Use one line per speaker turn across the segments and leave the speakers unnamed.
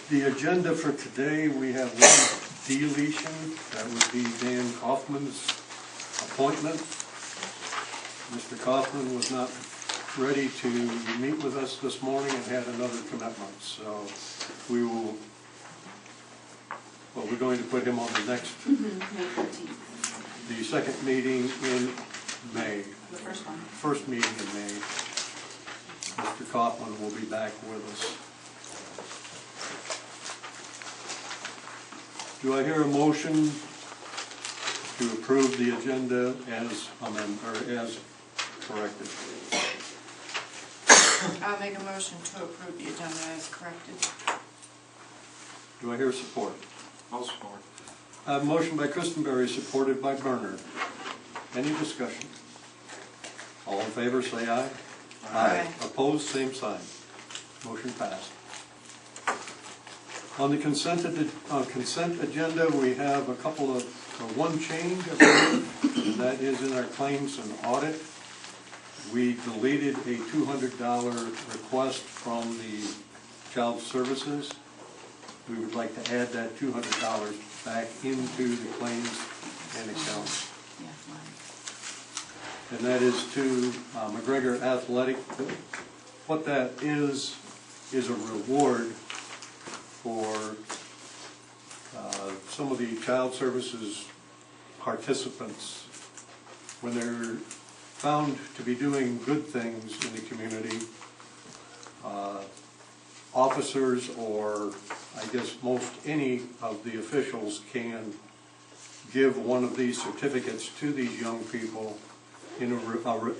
The agenda for today, we have one deletion. That would be Dan Kaufman's appointment. Mr. Kaufman was not ready to meet with us this morning and had another commitment. So we will, well, we're going to put him on the next,
May 14th.
the second meeting in May.
The first one.
First meeting in May. Mr. Kaufman will be back with us. Do I hear a motion to approve the agenda as amended, or as corrected?
I'll make a motion to approve the agenda as corrected.
Do I hear support?
I'll support.
I have a motion by Christenberry, supported by Berner. Any discussion? All in favor, say aye.
Aye.
Opposed, same sign. Motion passed. On the consent agenda, we have a couple of, one change, I believe, and that is in our claims and audit. We deleted a $200 request from the Child Services. We would like to add that $200 back into the claims and accounts. And that is to McGregor Athletic. What that is a reward for some of the Child Services participants when they're found to be doing good things in the community. Officers, or I guess most any of the officials, can give one of these certificates to these young people in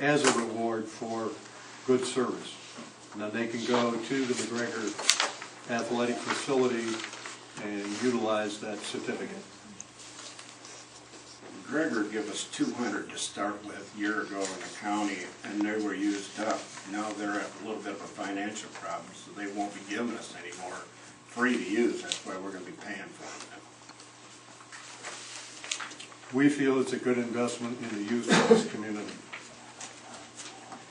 as a reward for good service. And then they can go to the McGregor Athletic facility and utilize that certificate.
McGregor gave us 200 to start with a year ago in the county, and they were used up. Now they're at a little bit of a financial problem, so they won't be giving us any more free to use. That's why we're going to be paying for them.
We feel it's a good investment in the youth of this community.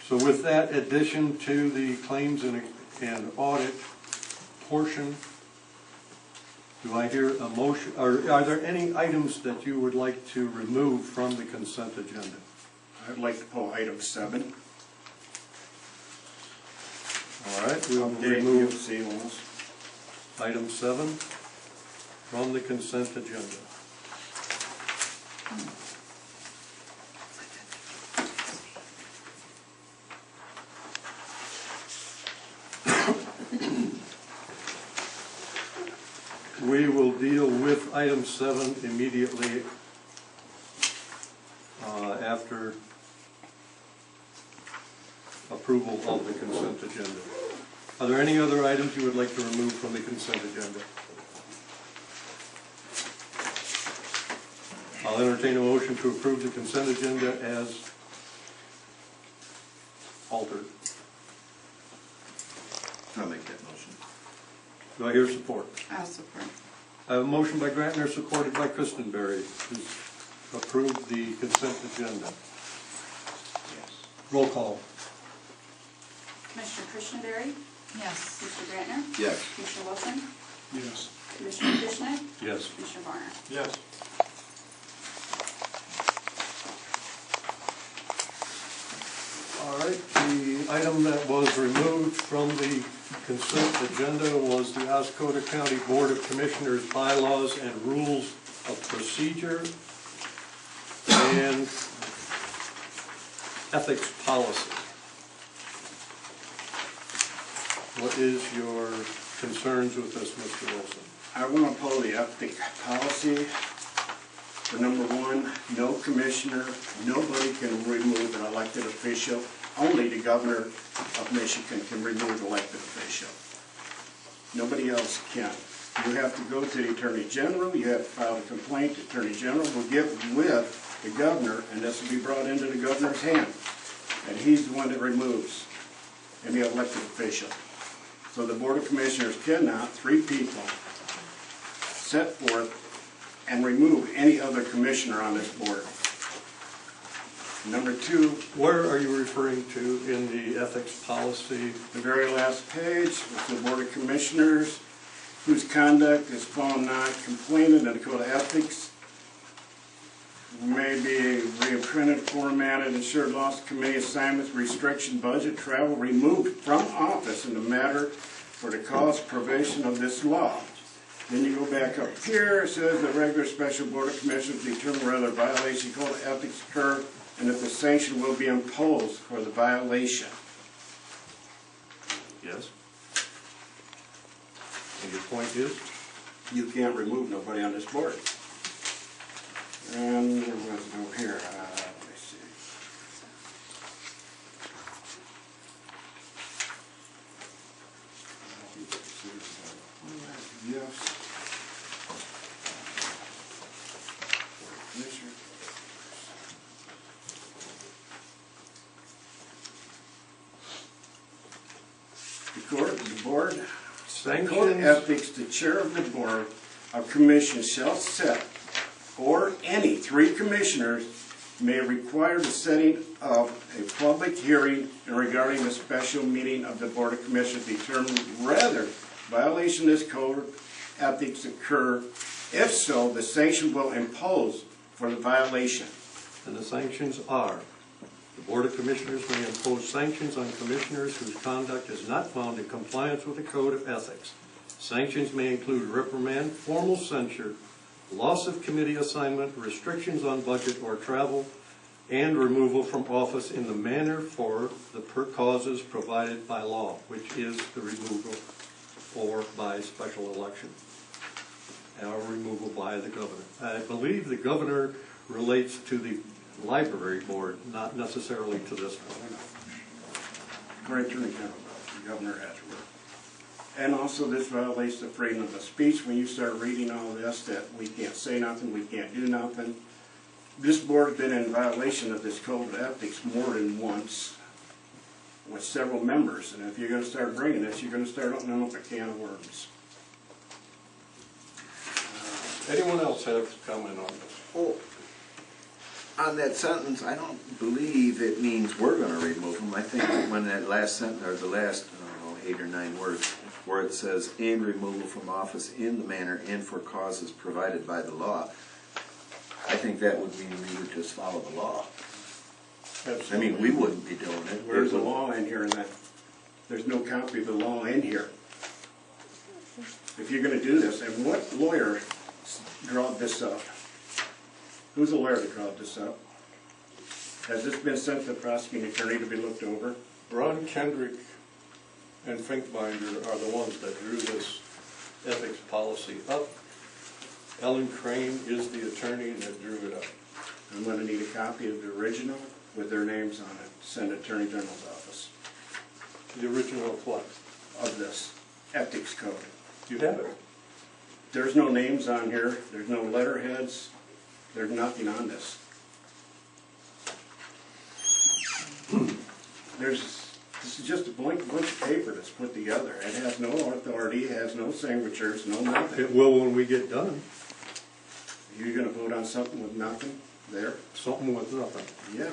So with that addition to the claims and audit portion, do I hear a motion, or are there any items that you would like to remove from the consent agenda?
I'd like to pull item 7.
All right, we will remove item 7 from the consent agenda. We will deal with item 7 immediately after approval of the consent agenda. Are there any other items you would like to remove from the consent agenda? I'll entertain a motion to approve the consent agenda as altered.
I'll make that motion.
Do I hear support?
I'll support.
I have a motion by Grantner, supported by Christenberry, to approve the consent agenda.
Yes.
Roll call.
Commissioner Christenberry?
Yes.
Commissioner Grantner?
Yes.
Commissioner Wilson?
Yes.
Commissioner Fishnet?
Yes.
Commissioner Varner?
Yes.
All right, the item that was removed from the consent agenda was the Oscoda County Board of Commissioners bylaws and rules of procedure and ethics policy. What is your concerns with this, Mr. Wilson?
I want to pull the ethic policy. For number 1, no commissioner, nobody can remove an elected official. Only the governor of Michigan can remove an elected official. Nobody else can. You have to go to the Attorney General, you have to file a complaint, the Attorney General will get with the governor, and this will be brought into the governor's hand. And he's the one that removes any elected official. So the Board of Commissioners cannot, 3 people, set forth and remove any other commissioner on this board. Number two,
Where are you referring to in the ethics policy?
the very last page, is the Board of Commissioners whose conduct is found not complainant in the Code of Ethics may be reprinted, formatted, ensured loss of committee assignments, restriction, budget, travel, removed from office in the matter for the cause provision of this law. Then you go back up here, it says the regular special Board of Commissioners determine whether violation of Code of Ethics occur and if the sanction will be imposed for the violation.
Yes. And your point is?
You can't remove nobody on this board. And there was no here, let me see. Yes. Commissioner. The board, Code of
Sanctions?
Ethics, the chair of the board of commission shall set, or any three commissioners may require the setting of a public hearing regarding the special meeting of the Board of Commissioners to determine whether violation of this code of ethics occur. If so, the sanction will impose for the violation.
And the sanctions are, the Board of Commissioners may impose sanctions on commissioners whose conduct is not found in compliance with the Code of Ethics. Sanctions may include reprimand, formal censure, loss of committee assignment, restrictions on budget or travel, and removal from office in the manner for the causes provided by law, which is the removal or by special election, or removal by the governor. I believe the governor relates to the library board, not necessarily to this one.
Great Attorney General, the governor has to work. And also this violates the freedom of speech when you start reading all this, that we can't say nothing, we can't do nothing. This board has been in violation of this code of ethics more than once with several members. And if you're going to start bringing this, you're going to start opening up a can of worms.
Anyone else have a comment on this?
Oh, on that sentence, I don't believe it means we're gonna remove them. I think when that last sentence, or the last, I don't know, 8 or 9 words, where it says, and removal from office in the manner and for causes provided by the law, I think that would mean we would just follow the law. I mean, we wouldn't be doing it.
Where's the law in here? And that there's no copy of the law in here. If you're going to do this, and what lawyer drawed this up? Who's the lawyer that drawed this up? Has this been sent to the prosecuting attorney to be looked over?
Ron Kendrick and Finkbinder are the ones that drew this ethics policy up. Ellen Crane is the attorney that drew it up.
I'm going to need a copy of the original with their names on it. Send Attorney General's office
The original of what?
of this ethics code.
You have it.
There's no names on here. There's no letterheads. There's nothing on this. This is just a bunch of paper that's put together. It has no authority, it has no signatures, no nothing.
It will when we get done.
You're gonna vote on something with nothing there?
Something with nothing.
Yeah.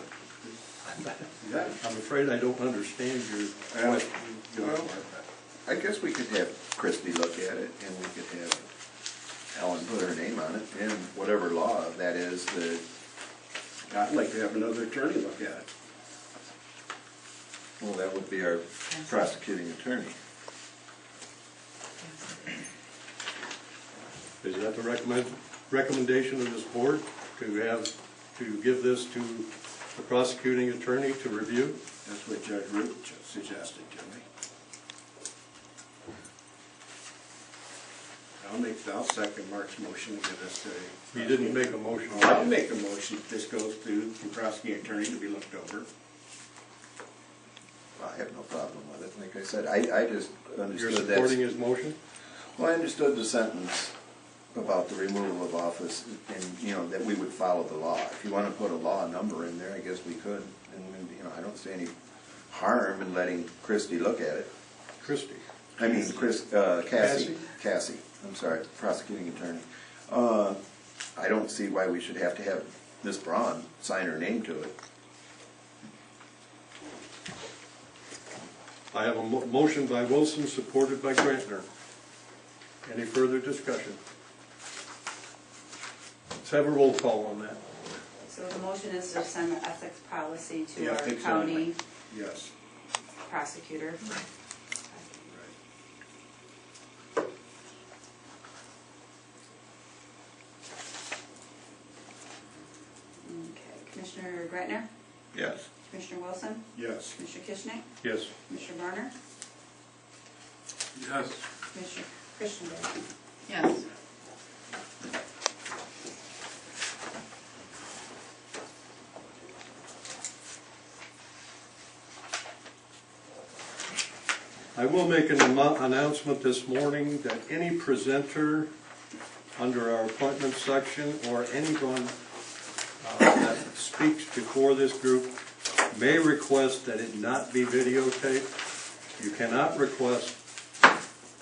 Yeah.
I'm afraid I don't understand your question.
Well,
I guess we could have Christie look at it, and we could have Ellen put her name on it, and whatever law that is, that,
I'd like to have another attorney look at it.
well, that would be our prosecuting attorney.
Is that the recommendation of this board, to give this to the prosecuting attorney to review?
That's what Judge Root suggested to me. I'll second Mark's motion to give this to.
You didn't make a motion.
I'll make a motion if this goes to the prosecuting attorney to be looked over.
I have no problem with it. Like I said, I just
You're
understood
supporting
that.
his motion?
Well, I understood the sentence about the removal of office and, you know, that we would follow the law. If you want to put a law number in there, I guess we could. And, you know, I don't see any harm in letting Christie look at it.
Christie.
I mean, Cassie. I'm sorry, prosecuting attorney. I don't see why we should have to have Ms. Braun sign her name to it.
I have a motion by Wilson, supported by Grantner. Any further discussion? Let's have a roll call on that.
So the motion is to send the ethics policy to
The
our
ethics
county
only. Yes.
prosecutor. Okay, Commissioner Gretner,
Yes.
Commissioner Wilson,
Yes.
Commissioner Kishner,
Yes.
Commissioner Garner,
Yes.
Commissioner Christenberry.
Yes.
I will make an announcement this morning that any presenter under our appointment section or anyone that speaks before this group may request that it not be videotaped. You cannot request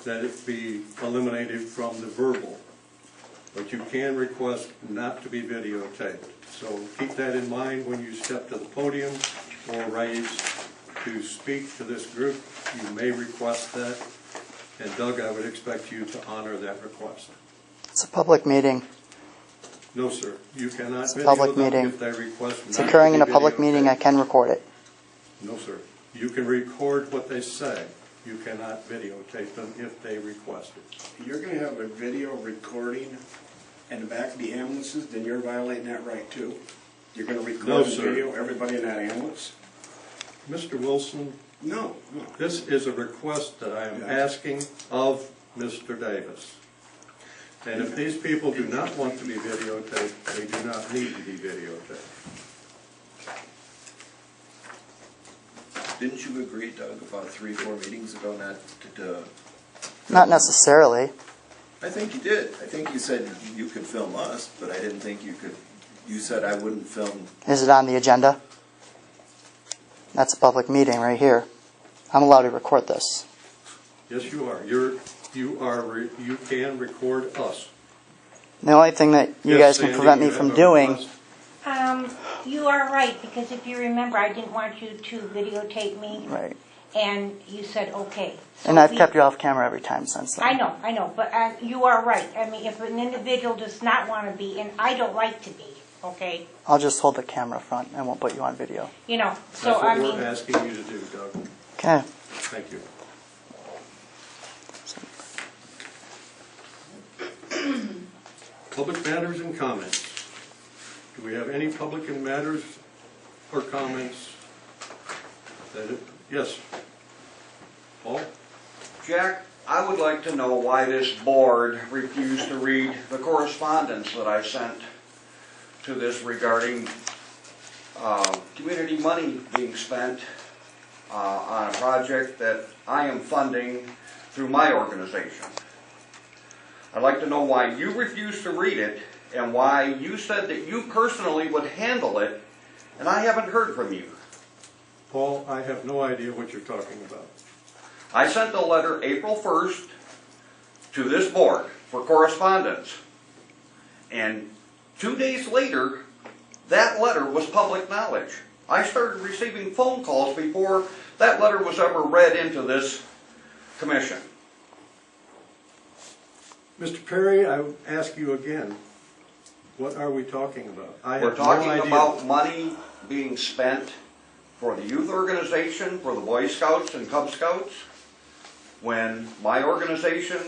that it be eliminated from the verbal, but you can request not to be videotaped. So keep that in mind when you step to the podium or raise to speak to this group. You may request that, and Doug, I would expect you to honor that request.
It's a public meeting.
No, sir, you cannot
It's a
video
public
them
meeting.
if they request
It's
not to
occurring
be
in a public
videotaped.
meeting, I can record it.
No, sir, you can record what they say. You cannot videotape them if they request it.
You're gonna have a video recording in the back of the ambulances, then you're violating that right too. You're gonna
No,
record and
sir.
video everybody in that ambulance?
Mr. Wilson,
No, no.
this is a request that I am asking of Mr. Davis. And if these people do not want to be videotaped, they do not need to be videotaped.
Didn't you agree, Doug, about 3 or 4 meetings ago not to,
Not necessarily.
I think you did. I think you said you could film us, but I didn't think you could, you said I wouldn't film.
Is it on the agenda? That's a public meeting right here. I'm allowed to record this.
Yes, you are. You can record us.
The only thing that you
Yes,
guys can
Sandy,
prevent me
you
from
have a
doing,
request?
You are right, because if you remember, I didn't want you to videotape me,
right,
and you said, okay. So
and I've
we-
kept you off camera every time since then.
I know, but you are right. I mean, if an individual does not want to be, and I don't like to be, okay,
I'll just hold the camera front and won't put you on video.
you know, so
That's
I
what
mean.
we're asking you to do, Doug.
Okay.
Thank you. Public matters and comments. Do we have any public matters or comments? Yes. Paul?
Jack, I would like to know why this board refused to read the correspondence that I sent to this regarding community money being spent on a project that I am funding through my organization. I'd like to know why you refused to read it and why you said that you personally would handle it, and I haven't heard from you.
Paul, I have no idea what you're talking about.
I sent a letter April 1st to this board for correspondence. And 2 days later, that letter was public knowledge. I started receiving phone calls before that letter was ever read into this commission.
Mr. Perry, I would ask you again, what are we talking about? I
We're
have no
talking
idea.
about money being spent for the youth organization, for the Boy Scouts and Cub Scouts, when my organization,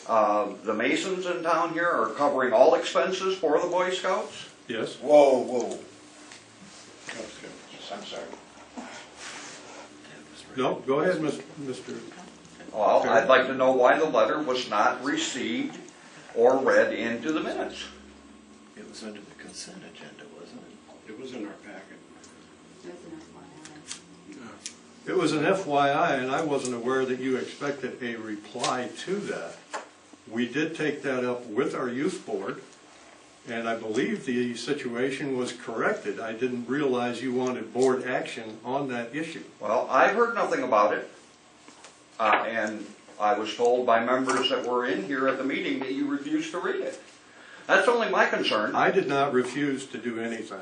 the Masons in town here, are covering all expenses for the Boy Scouts.
Yes?
Whoa, whoa. I'm sorry.
No, go ahead, Mr.
Well, I'd like to know why the letter was not received or read into the minutes.
It was under the consent agenda, wasn't it?
It was in our packet.
It was an FYI, and I wasn't aware that you expected a reply to that. We did take that up with our youth board, and I believe the situation was corrected. I didn't realize you wanted board action on that issue.
Well, I heard nothing about it, and I was told by members that were in here at the meeting that you refused to read it. That's only my concern.
I did not refuse to do anything.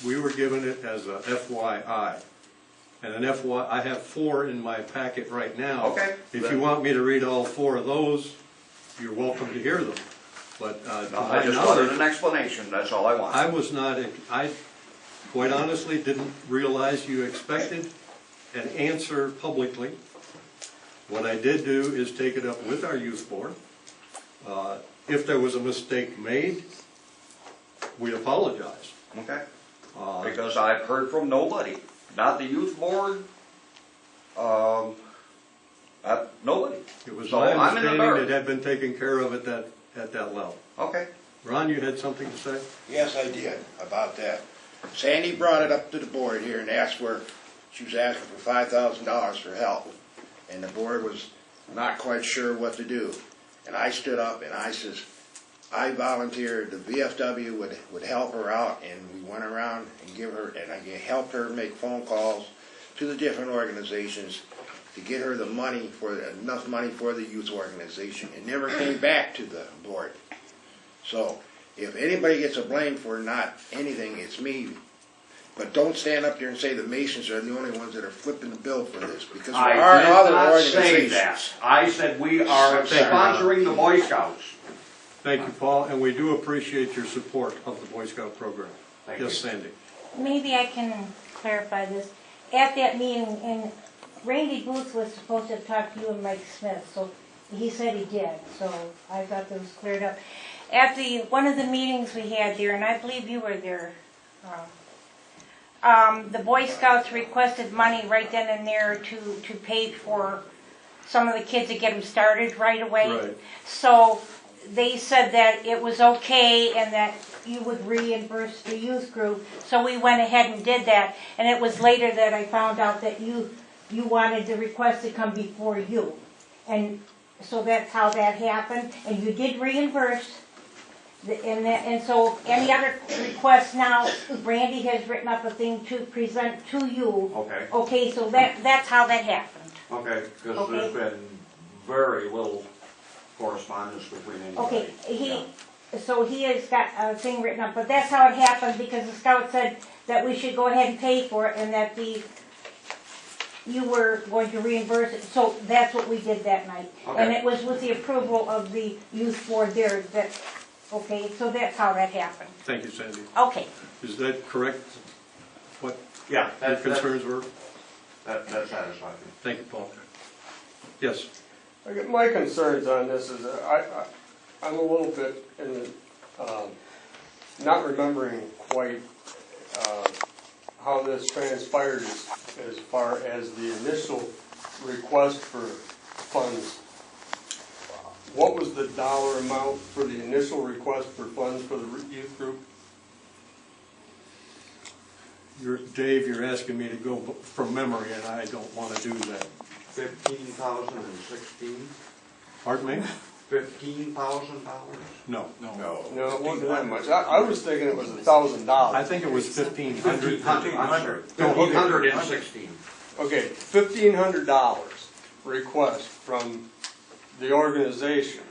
We were given it as a FYI. And an I have 4 in my packet right now.
Okay.
If you want me to read all 4 of those, you're welcome to hear them. But to
I
my
just wanted
knowledge,
an explanation, that's all I want.
I was not, I quite honestly didn't realize you expected an answer publicly. What I did do is take it up with our youth board. If there was a mistake made, we'd apologize.
Okay. Because I've heard from nobody, not the youth board, nobody.
It was
So
my
I'm in the
understanding
dark.
it had been taken care of at that level.
Okay.
Ron, you had something to say?
Yes, I did, about that. Sandy brought it up to the board here and asked for, she was asking for $5,000 for help. And the board was not quite sure what to do. And I stood up and I says, I volunteered, the VFW would help her out, and we went around and I helped her make phone calls to the different organizations to get her the money, enough money for the youth organization. It never came back to the board. So, if anybody gets a blame for not anything, it's me. But don't stand up there and say the Masons are the only ones that are flipping the bill for this, because there are
I did
other
not say
organizations.
that. I said we are
Thank you, Ron.
sponsoring the Boy Scouts.
Thank you, Paul, and we do appreciate your support of the Boy Scout program.
Thank
Yes,
you.
Sandy.
Maybe I can clarify this. At that meeting, and Randy Booth was supposed to have talked to you and Mike Smith, so he said he did, so I thought that was cleared up. At one of the meetings we had there, and I believe you were there, the Boy Scouts requested money right then and there to pay for some of the kids to get them started right away.
Right.
So they said that it was okay and that you would reimburse the youth group. So we went ahead and did that. And it was later that I found out that you wanted the request to come before you. And so that's how that happened. And you did reimburse. And so any other requests now, Randy has written up a thing to present to you.
Okay.
Okay, so that's how that happened.
Okay, because
Okay.
there's been very little correspondence between anybody.
Okay, so he has got a thing written up, but that's how it happened because the scout said that we should go ahead and pay for it and that you were going to reimburse it. So that's what we did that night.
Okay.
And it was with the approval of the youth board there that, okay, so that's how that happened.
Thank you, Sandy.
Okay.
Is that correct, what
Yeah,
your concerns were?
that's satisfactory.
Thank you, Paul. Yes.
My concerns on this is I'm a little bit not remembering quite how this transpired as far as the initial request for funds. What was the dollar amount for the initial request for funds for the youth group?
Dave, you're asking me to go from memory, and I don't want to do that.
15,016.
Pardon me?
$15,000.
No.
No, it wasn't that much. I was thinking it was $1,000.
I think it was 1,500.
1,516.
Okay, $1,500 request from the organization.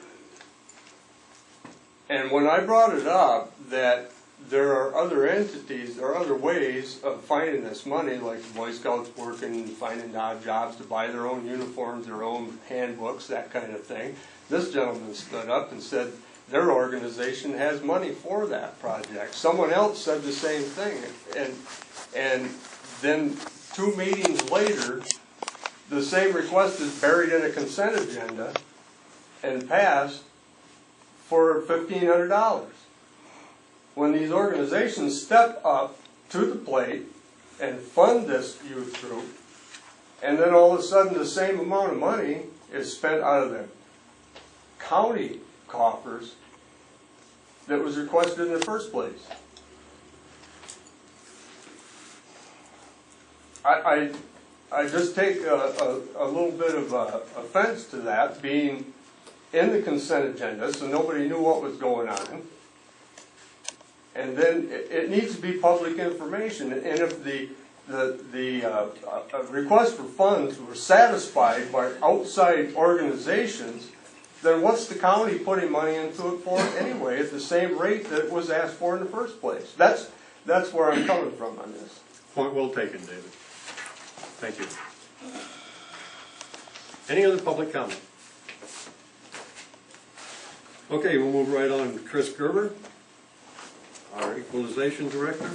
And when I brought it up that there are other entities, there are other ways of finding this money, like the Boy Scouts working, finding odd jobs to buy their own uniforms, their own handbooks, that kind of thing. This gentleman stood up and said their organization has money for that project. Someone else said the same thing. And then 2 meetings later, the same request is buried in a consent agenda and passed for $1,500. When these organizations step up to the plate and fund this youth group, and then all of a sudden the same amount of money is spent out of the county coffers that was requested in the first place. I just take a little bit of offense to that being in the consent agenda, so nobody knew what was going on. And then it needs to be public information. And if the request for funds were satisfied by outside organizations, then what's the county putting money into it for anyway, at the same rate that it was asked for in the first place? That's where I'm coming from on this.
Point well taken, David. Thank you. Any other public comment? Okay, we'll move right on. Chris Gerber, our Equalization Director,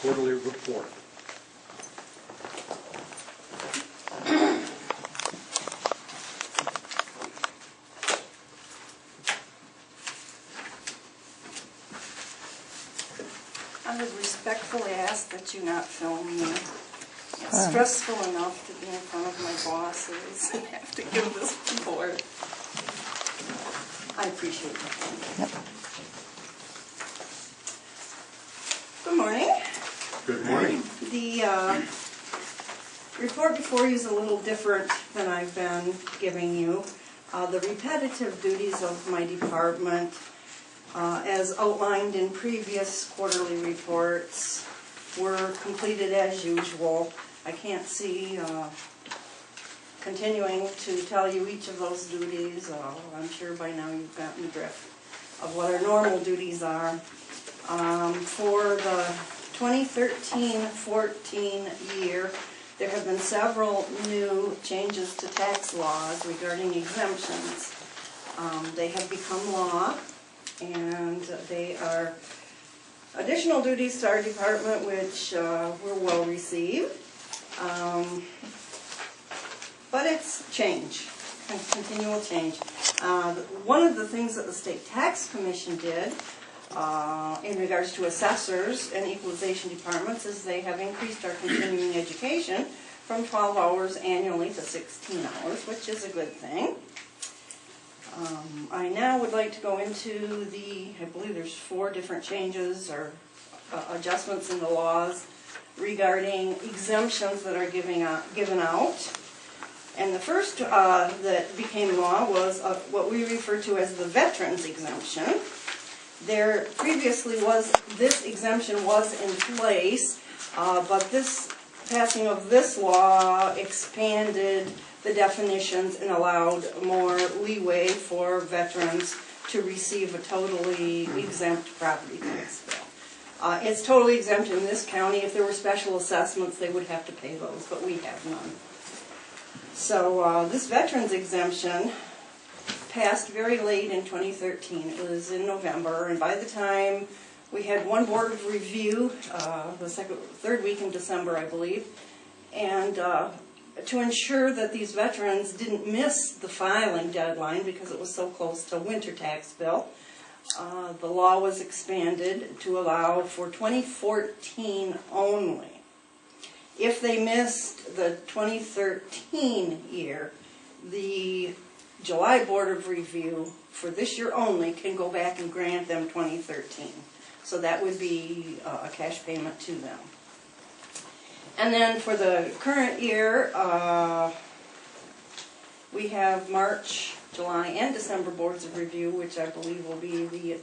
quarterly report.
I would respectfully ask that you not film me. It's stressful enough to be in front of my bosses and have to give this report. I appreciate that.
Yep.
Good morning.
Good morning.
The report before you is a little different than I've been giving you. The repetitive duties of my department, as outlined in previous quarterly reports, were completed as usual. I can't see continuing to tell you each of those duties. I'm sure by now you've gotten the drift of what our normal duties are. For the 2013-14 year, there have been several new changes to tax laws regarding exemptions. They have become law, and they are additional duties to our department, which were well received. But it's change, continual change. One of the things that the State Tax Commission did in regards to assessors and equalization departments is they have increased our continuing education from 12 hours annually to 16 hours, which is a good thing. I now would like to go into I believe there's 4 different changes or adjustments in the laws regarding exemptions that are given out. And the first that became law was what we refer to as the veterans exemption. There previously this exemption was in place, but this passing of this law expanded the definitions and allowed more leeway for veterans to receive a totally exempt property tax bill. It's totally exempt in this county. If there were special assessments, they would have to pay those, but we have none. So this veterans exemption passed very late in 2013. It was in November, and by the time we had one board of review, the third week in December, I believe, and to ensure that these veterans didn't miss the filing deadline because it was so close to winter tax bill, the law was expanded to allow for 2014 only. If they missed the 2013 year, the July Board of Review for this year only can go back and grant them 2013. So that would be a cash payment to them. And then for the current year, we have March, July, and December Boards of Review, which I believe will be the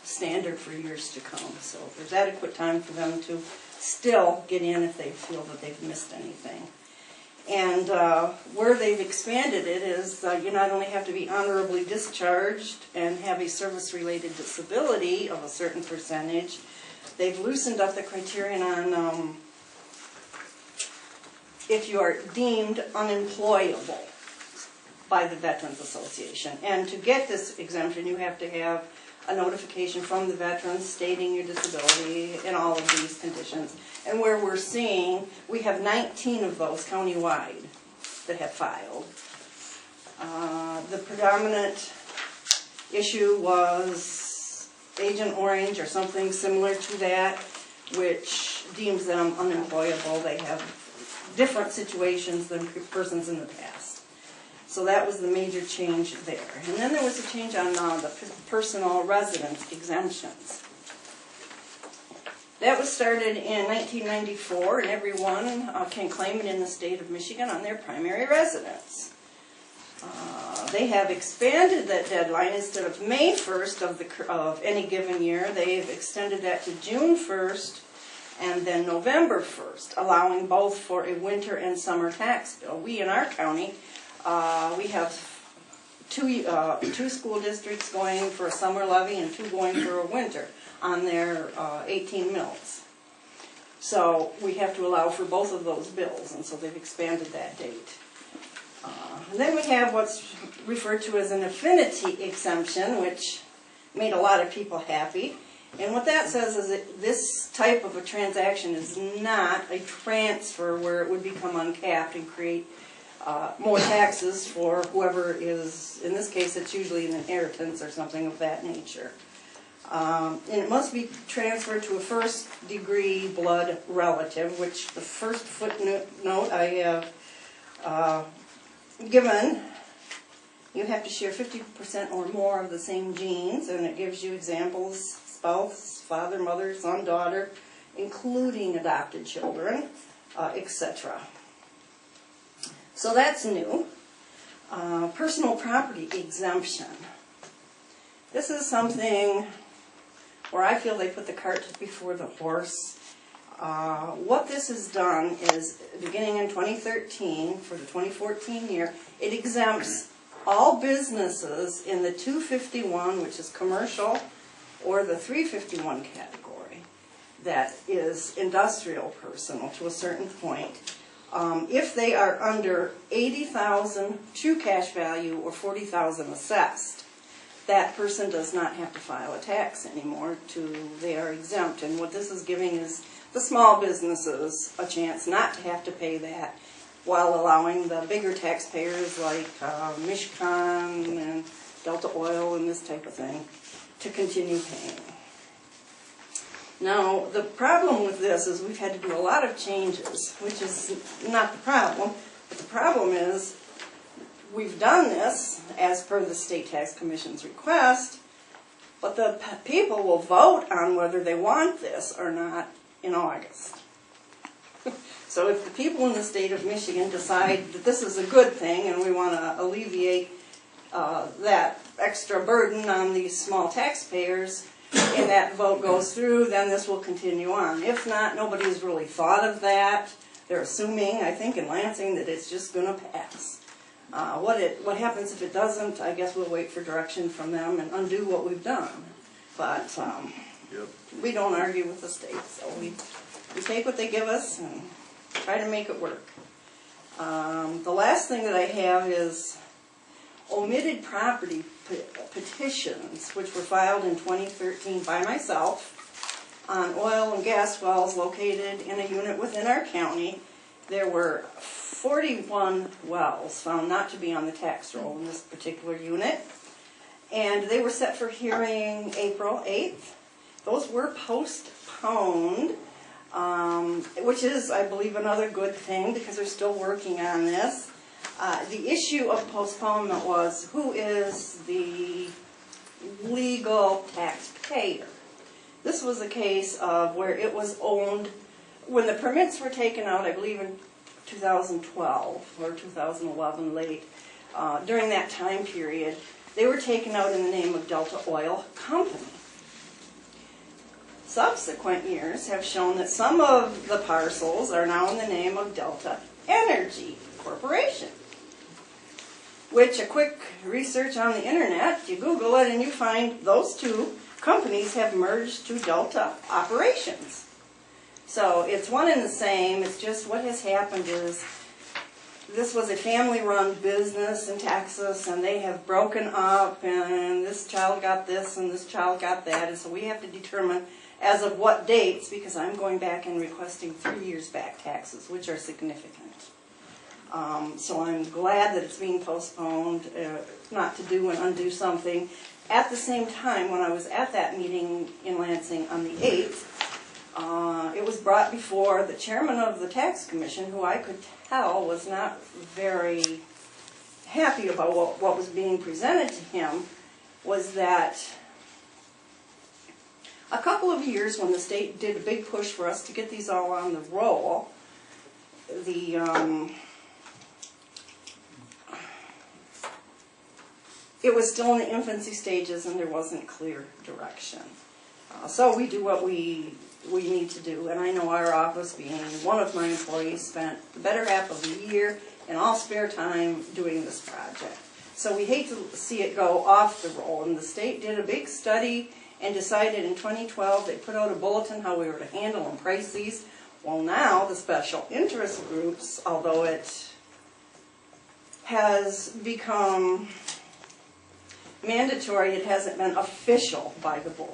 standard for years to come. So there's adequate time for them to still get in if they feel that they've missed anything. And where they've expanded it is you not only have to be honorably discharged and have a service-related disability of a certain percentage, they've loosened up the criterion on if you are deemed unemployable by the Veterans Association. And to get this exemption, you have to have a notification from the veterans stating your disability and all of these conditions. And where we're seeing, we have 19 of those countywide that have filed. The predominant issue was Agent Orange or something similar to that, which deems them unemployable. They have different situations than persons in the past. So that was the major change there. And then there was a change on the personal residence exemptions. That was started in 1994, and everyone can claim it in the state of Michigan on their primary residence. They have expanded that deadline. Instead of May 1st of any given year, they've extended that to June 1st and then November 1st, allowing both for a winter and summer tax bill. We in our county, we have two school districts going for a summer levy and 2 going for a winter on their 18 mills. So we have to allow for both of those bills, and so they've expanded that date. And then we have what's referred to as an affinity exemption, which made a lot of people happy. And what that says is that this type of a transaction is not a transfer where it would become uncapped and create more taxes for whoever is, in this case it's usually an inheritance or something of that nature. And it must be transferred to a first degree blood relative, which the first footnote I have given, you have to share 50% or more of the same genes, and it gives you examples: spouse, father, mother, son, daughter, including adopted children, etc. So that's new. Personal property exemption. This is something where I feel they put the cart before the horse. What this has done is, beginning in 2013, for the 2014 year, it exempts all businesses in the 251, which is commercial, or the 351 category, that is industrial personal to a certain point, if they are under $80,000 true cash value or $40,000 assessed. That person does not have to file a tax anymore. They are exempt. And what this is giving is the small businesses a chance not to have to pay that, while allowing the bigger taxpayers like Michigan and Delta Oil and this type of thing to continue paying. Now, the problem with this is we've had to do a lot of changes, which is not the problem, but the problem is we've done this as per the State Tax Commission's request, but the people will vote on whether they want this or not in August. So if the people in the state of Michigan decide that this is a good thing and we want to alleviate that extra burden on these small taxpayers, and that vote goes through, then this will continue on. If not, nobody has really thought of that. They're assuming, I think in Lansing, that it's just going to pass. What happens if it doesn't, I guess we'll wait for direction from them and undo what we've done. But we don't argue with the state, so we take what they give us and try to make it work. The last thing that I have is omitted property petitions, which were filed in 2013 by myself on oil and gas wells located in a unit within our county. There were 41 wells found not to be on the tax roll in this particular unit, and they were set for hearing April 8th. Those were postponed, which is, I believe, another good thing because they're still working on this. The issue of postponement was who is the legal taxpayer. This was a case of where it was owned, when the permits were taken out, I believe in 2012 or 2011 late, during that time period, they were taken out in the name of Delta Oil Company. Subsequent years have shown that some of the parcels are now in the name of Delta Energy Corporation, which a quick research on the internet, you Google it and you find those two companies have merged to Delta Operations. So it's one and the same. It's just what has happened is this was a family-run business in Texas, and they have broken up, and this child got this and this child got that, and so we have to determine as of what dates, because I'm going back and requesting 3 years back taxes, which are significant. So I'm glad that it's being postponed, not to do and undo something. At the same time, when I was at that meeting in Lansing on the 8th, it was brought before the chairman of the tax commission, who I could tell was not very happy about what was being presented to him, was that a couple of years when the state did a big push for us to get these all on the roll, it was still in the infancy stages and there wasn't clear direction. So we do what we need to do, and I know our office, being one of my employees, spent the better half of the year in all spare time doing this project. So we hate to see it go off the roll. And the state did a big study and decided in 2012, they put out a bulletin how we were to handle and price these. Well, now the special interest groups, although it has become mandatory, it hasn't been official by the board.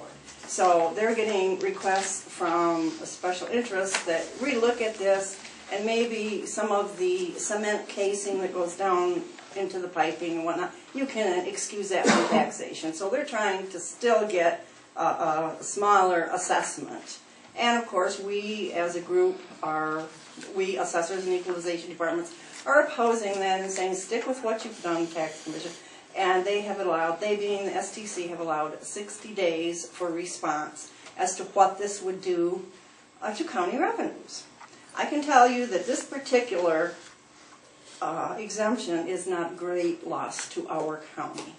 So they're getting requests from a special interest that relook at this, and maybe some of the cement casing that goes down into the piping and whatnot, you can excuse that from taxation. So they're trying to still get a smaller assessment. And of course, we as a group we assessors and equalization departments are opposing that and saying stick with what you've done, tax commission. And they being the STC, have allowed 60 days for response as to what this would do to county revenues. I can tell you that this particular exemption is not great loss to our county.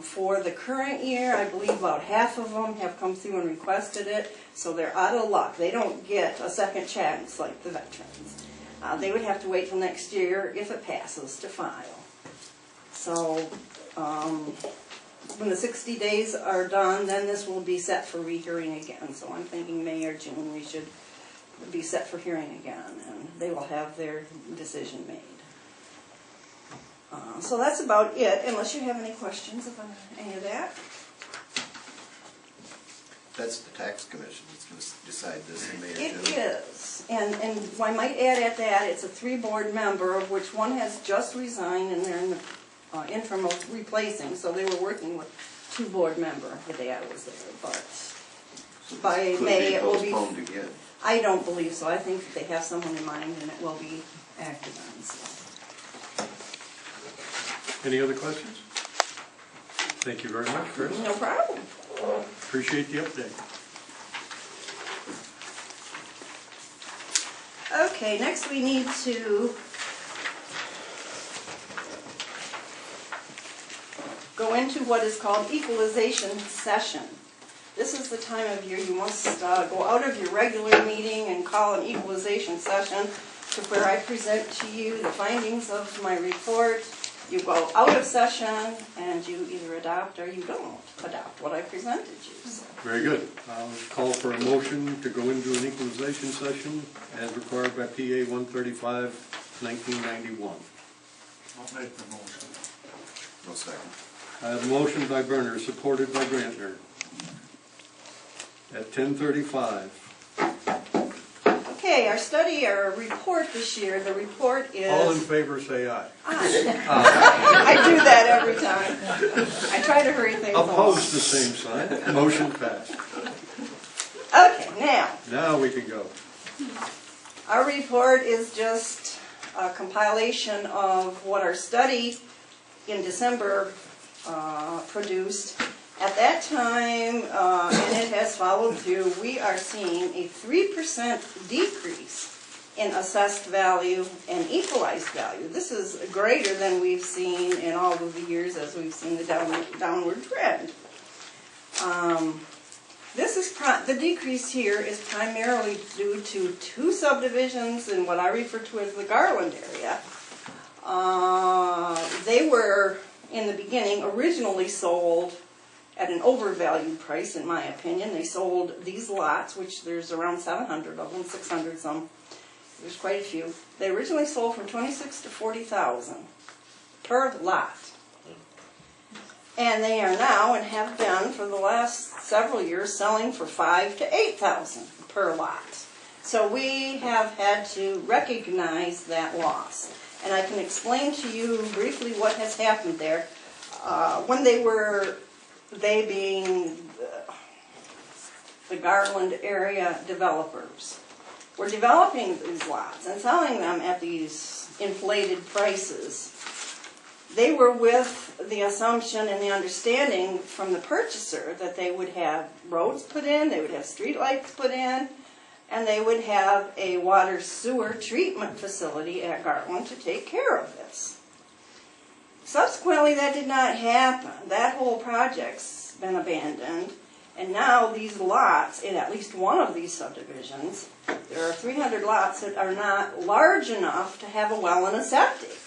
For the current year, I believe about half of them have come through and requested it, so they're out of luck. They don't get a second chance like the veterans. They would have to wait till next year, if it passes, to file. So when the 60 days are done, then this will be set for rehearing again. So I'm thinking May or June we should be set for hearing again, and they will have their decision made. So that's about it, unless you have any questions about any of that.
That's the tax commission that's going to decide this in May or
It
June.
is, and I might add at that, it's a 3-board member, of which one has just resigned, and they're in the interim of replacing, so they were working with 2-board member the day I was there, but by May it will be...
Could be postponed again.
I don't believe so. I think that they have someone in mind and it will be acted on. So.
Any other questions? Thank you very much, Chris.
No problem.
Appreciate the update.
Okay, next we need to go into what is called equalization session. This is the time of year you must go out of your regular meeting and call an equalization session to where I present to you the findings of my report. You go out of session and you either adopt or you don't adopt what I presented you. So.
Very good. I'll call for a motion to go into an equalization session as required by PA 135, 1991.
I'll make the motion.
No second.
I have a motion by Berner, supported by Grantner. At 10:35.
Okay, our report this year, the report is...
All in favor say aye.
I do that every time. I try to hurry things along.
Opposed, the same sign. Motion passed.
Okay,
Now we can go.
our report is just a compilation of what our study in December produced. At that time, and it has followed through, we are seeing a 3% decrease in assessed value and equalized value. This is greater than we've seen in all of the years as we've seen the downward trend. The decrease here is primarily due to 2 subdivisions in what I refer to as the Garland area. They were, in the beginning, originally sold at an overvalued price, in my opinion. They sold these lots, which there's around 700 of them, 600 some. There's quite a few. They originally sold from $26,000 to $40,000 per lot. And they are now, and have been for the last several years, selling for $5,000 to $8,000 per lot. So we have had to recognize that loss. And I can explain to you briefly what has happened there. When they being the Garland area developers, were developing these lots and selling them at these inflated prices. They were with the assumption and the understanding from the purchaser that they would have roads put in, they would have street lights put in, and they would have a water sewer treatment facility at Garland to take care of this. Subsequently, that did not happen. That whole project's been abandoned, and now these lots, in at least one of these subdivisions, there are 300 lots that are not large enough to have a well and a septic.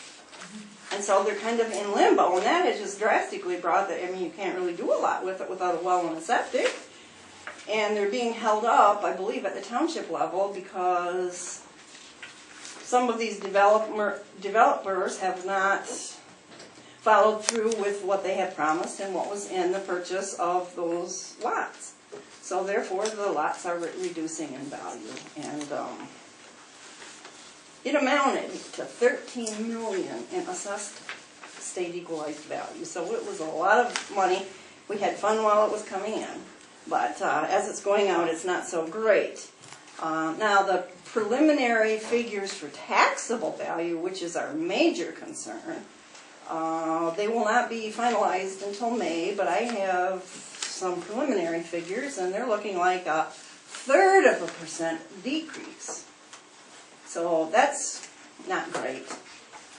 And so they're kind of in limbo, and that has just drastically brought the, I mean, you can't really do a lot with it without a well and a septic. And they're being held up, I believe, at the township level because some of these developers have not followed through with what they had promised and what was in the purchase of those lots. So therefore, the lots are reducing in value. And it amounted to $13 million in assessed state equalized value. So it was a lot of money. We had fun while it was coming in. But as it's going out, it's not so great. Now, the preliminary figures for taxable value, which is our major concern, they will not be finalized until May, but I have some preliminary figures, and they're looking like a 1/3% decrease. So that's not great,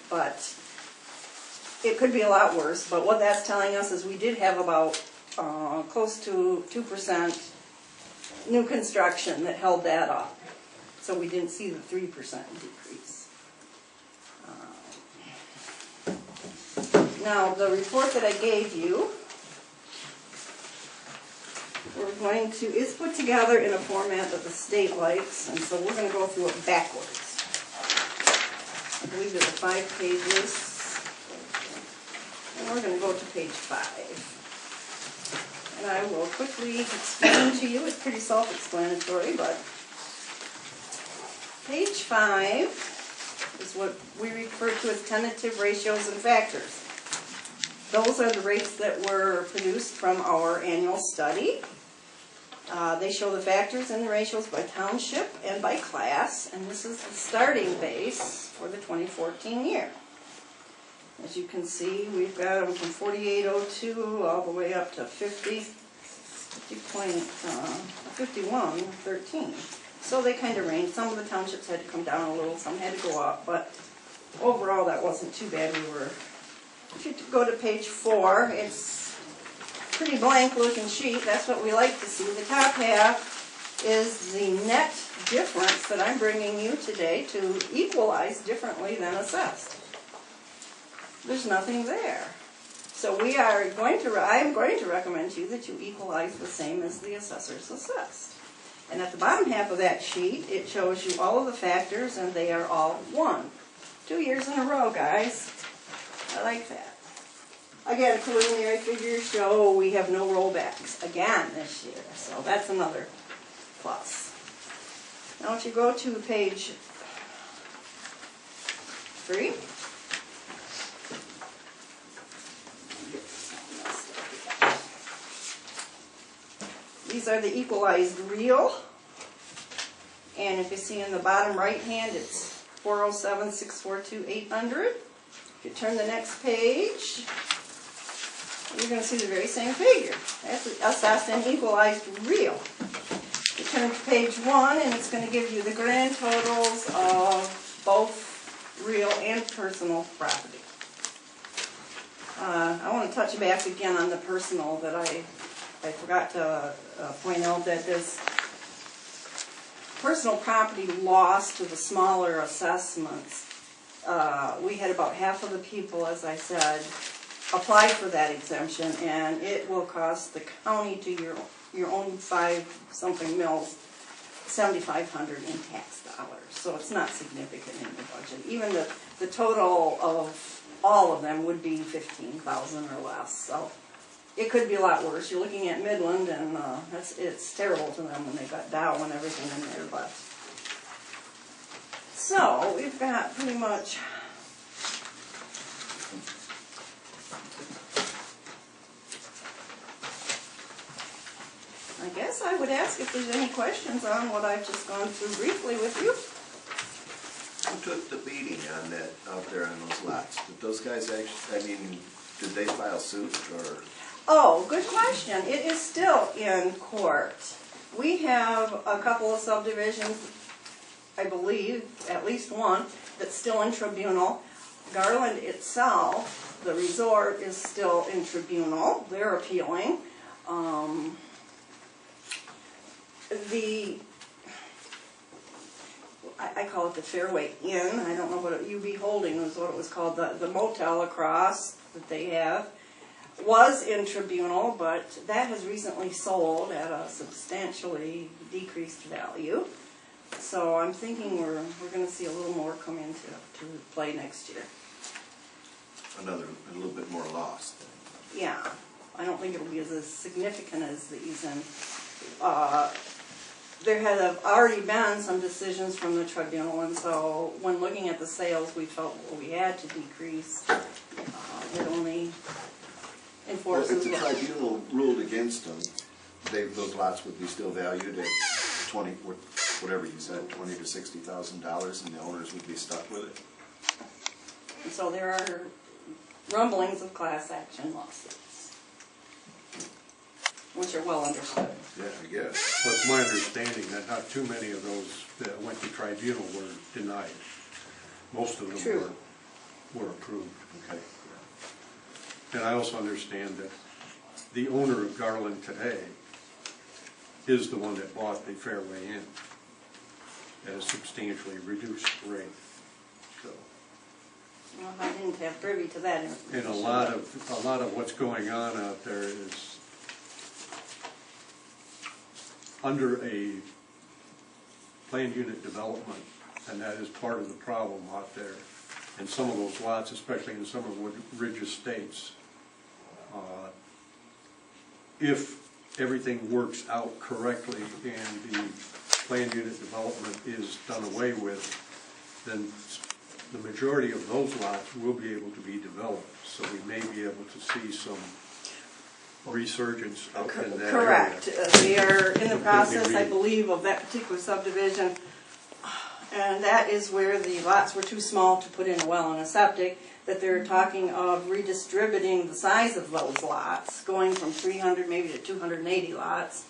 but it could be a lot worse. But what that's telling us is we did have about close to 2% new construction that held that up. So we didn't see the 3% decrease. Now, the report that I gave you, is put together in a format that the state likes, and so we're going to go through it backwards. I believe there are 5 pages, and we're going to go to page 5. And I will quickly explain to you, it's pretty self-explanatory, but page 5 is what we refer to as tentative ratios and factors. Those are the rates that were produced from our annual study. They show the factors and the ratios by township and by class, and this is the starting base for the 2014 year. As you can see, we've got them from 4802 all the way up to 5113. So they kind of range. Some of the townships had to come down a little, some had to go up, but overall that wasn't too bad. If you go to page 4, it's a pretty blank looking sheet. That's what we like to see. The top half is the net difference that I'm bringing you today to equalize differently than assessed. There's nothing there. So I'm going to recommend to you that you equalize the same as the assessor's assessed. And at the bottom half of that sheet, it shows you all of the factors, and they are all 1. 2 years in a row, guys. I like that. Again, preliminary figures show we have no rollbacks again this year, so that's another plus. Now if you go to page 3, these are the equalized real, and if you see in the bottom right hand, it's 407, 642, 800. If you turn the next page, you're going to see the very same figure. That's assessed and equalized real. You turn to page 1, and it's going to give you the grand totals of both real and personal property. I want to touch back again on the personal that I forgot to point out that this personal property loss to the smaller assessments, we had about half of the people, as I said, apply for that exemption, and it will cost the county to your own 5-something mills $7,500 in tax dollars. So it's not significant in the budget. Even the total of all of them would be $15,000 or less. So it could be a lot worse. You're looking at Midland, and it's terrible to them when they've got Dow and everything in there. But so we've got pretty much I guess I would ask if there's any questions on what I've just gone through briefly with you.
Who took the beating on that, out there on those lots? Did those guys actually, did they file suit, or?
Oh, good question. It is still in court. We have a couple of subdivisions, I believe, at least one, that's still in tribunal. Garland itself, the resort, is still in tribunal. They're appealing. I call it the Fairway Inn, I don't know what UB Holding was what it was called, the motel across that they have, was in tribunal, but that has recently sold at a substantially decreased value. So I'm thinking we're going to see a little more come into play next year.
A little bit more lost.
Yeah, I don't think it'll be as significant as these. And there have already been some decisions from the tribunal, and so when looking at the sales, we felt we had to decrease. It only enforces.
If the tribunal ruled against them, those lots would be still valued at 20, whatever you said, $20,000 to $60,000, and the owners would be stuck with it.
And so there are rumblings of class action lawsuits, which are well understood.
Yeah, I guess.
But it's my understanding that not too many of those that went to tribunal were denied. Most of them were approved.
Okay.
And I also understand that the owner of Garland today is the one that bought the Fairway Inn at a substantially reduced rate. So.
Well, I didn't have privy to that information.
And a lot of what's going on out there is under a planned unit development, and that is part of the problem out there. And some of those lots, especially in some of Wood Ridge Estates, if everything works out correctly and the planned unit development is done away with, then the majority of those lots will be able to be developed. So we may be able to see some resurgence up in that
Correct.
area.
They are in the process, I believe, of that particular subdivision. And that is where the lots were too small to put in a well and a septic, that they're talking of redistributing the size of those lots, going from 300 maybe to 280 lots,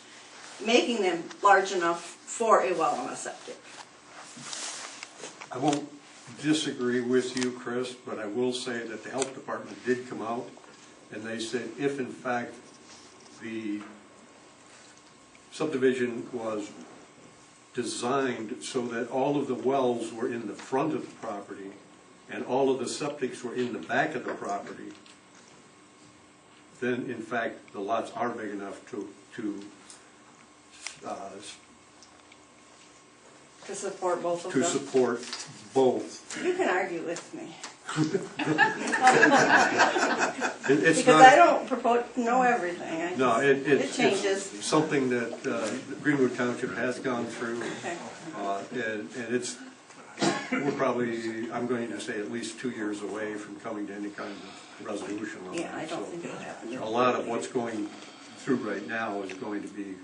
making them large enough for a well and a septic.
I won't disagree with you, Chris, but I will say that the health department did come out and they said if in fact the subdivision was designed so that all of the wells were in the front of the property and all of the septics were in the back of the property, then in fact the lots are big enough to
support both of them.
support both.
You can argue with me.
It's
because I don't purport to know everything. It changes.
It's something that Greenwood Township has gone through,
Okay.
and we're probably, I'm going to say, at least 2 years away from coming to any kind of resolution on
Yeah,
that.
I don't think it'll happen.
A lot of what's going through right now is going to be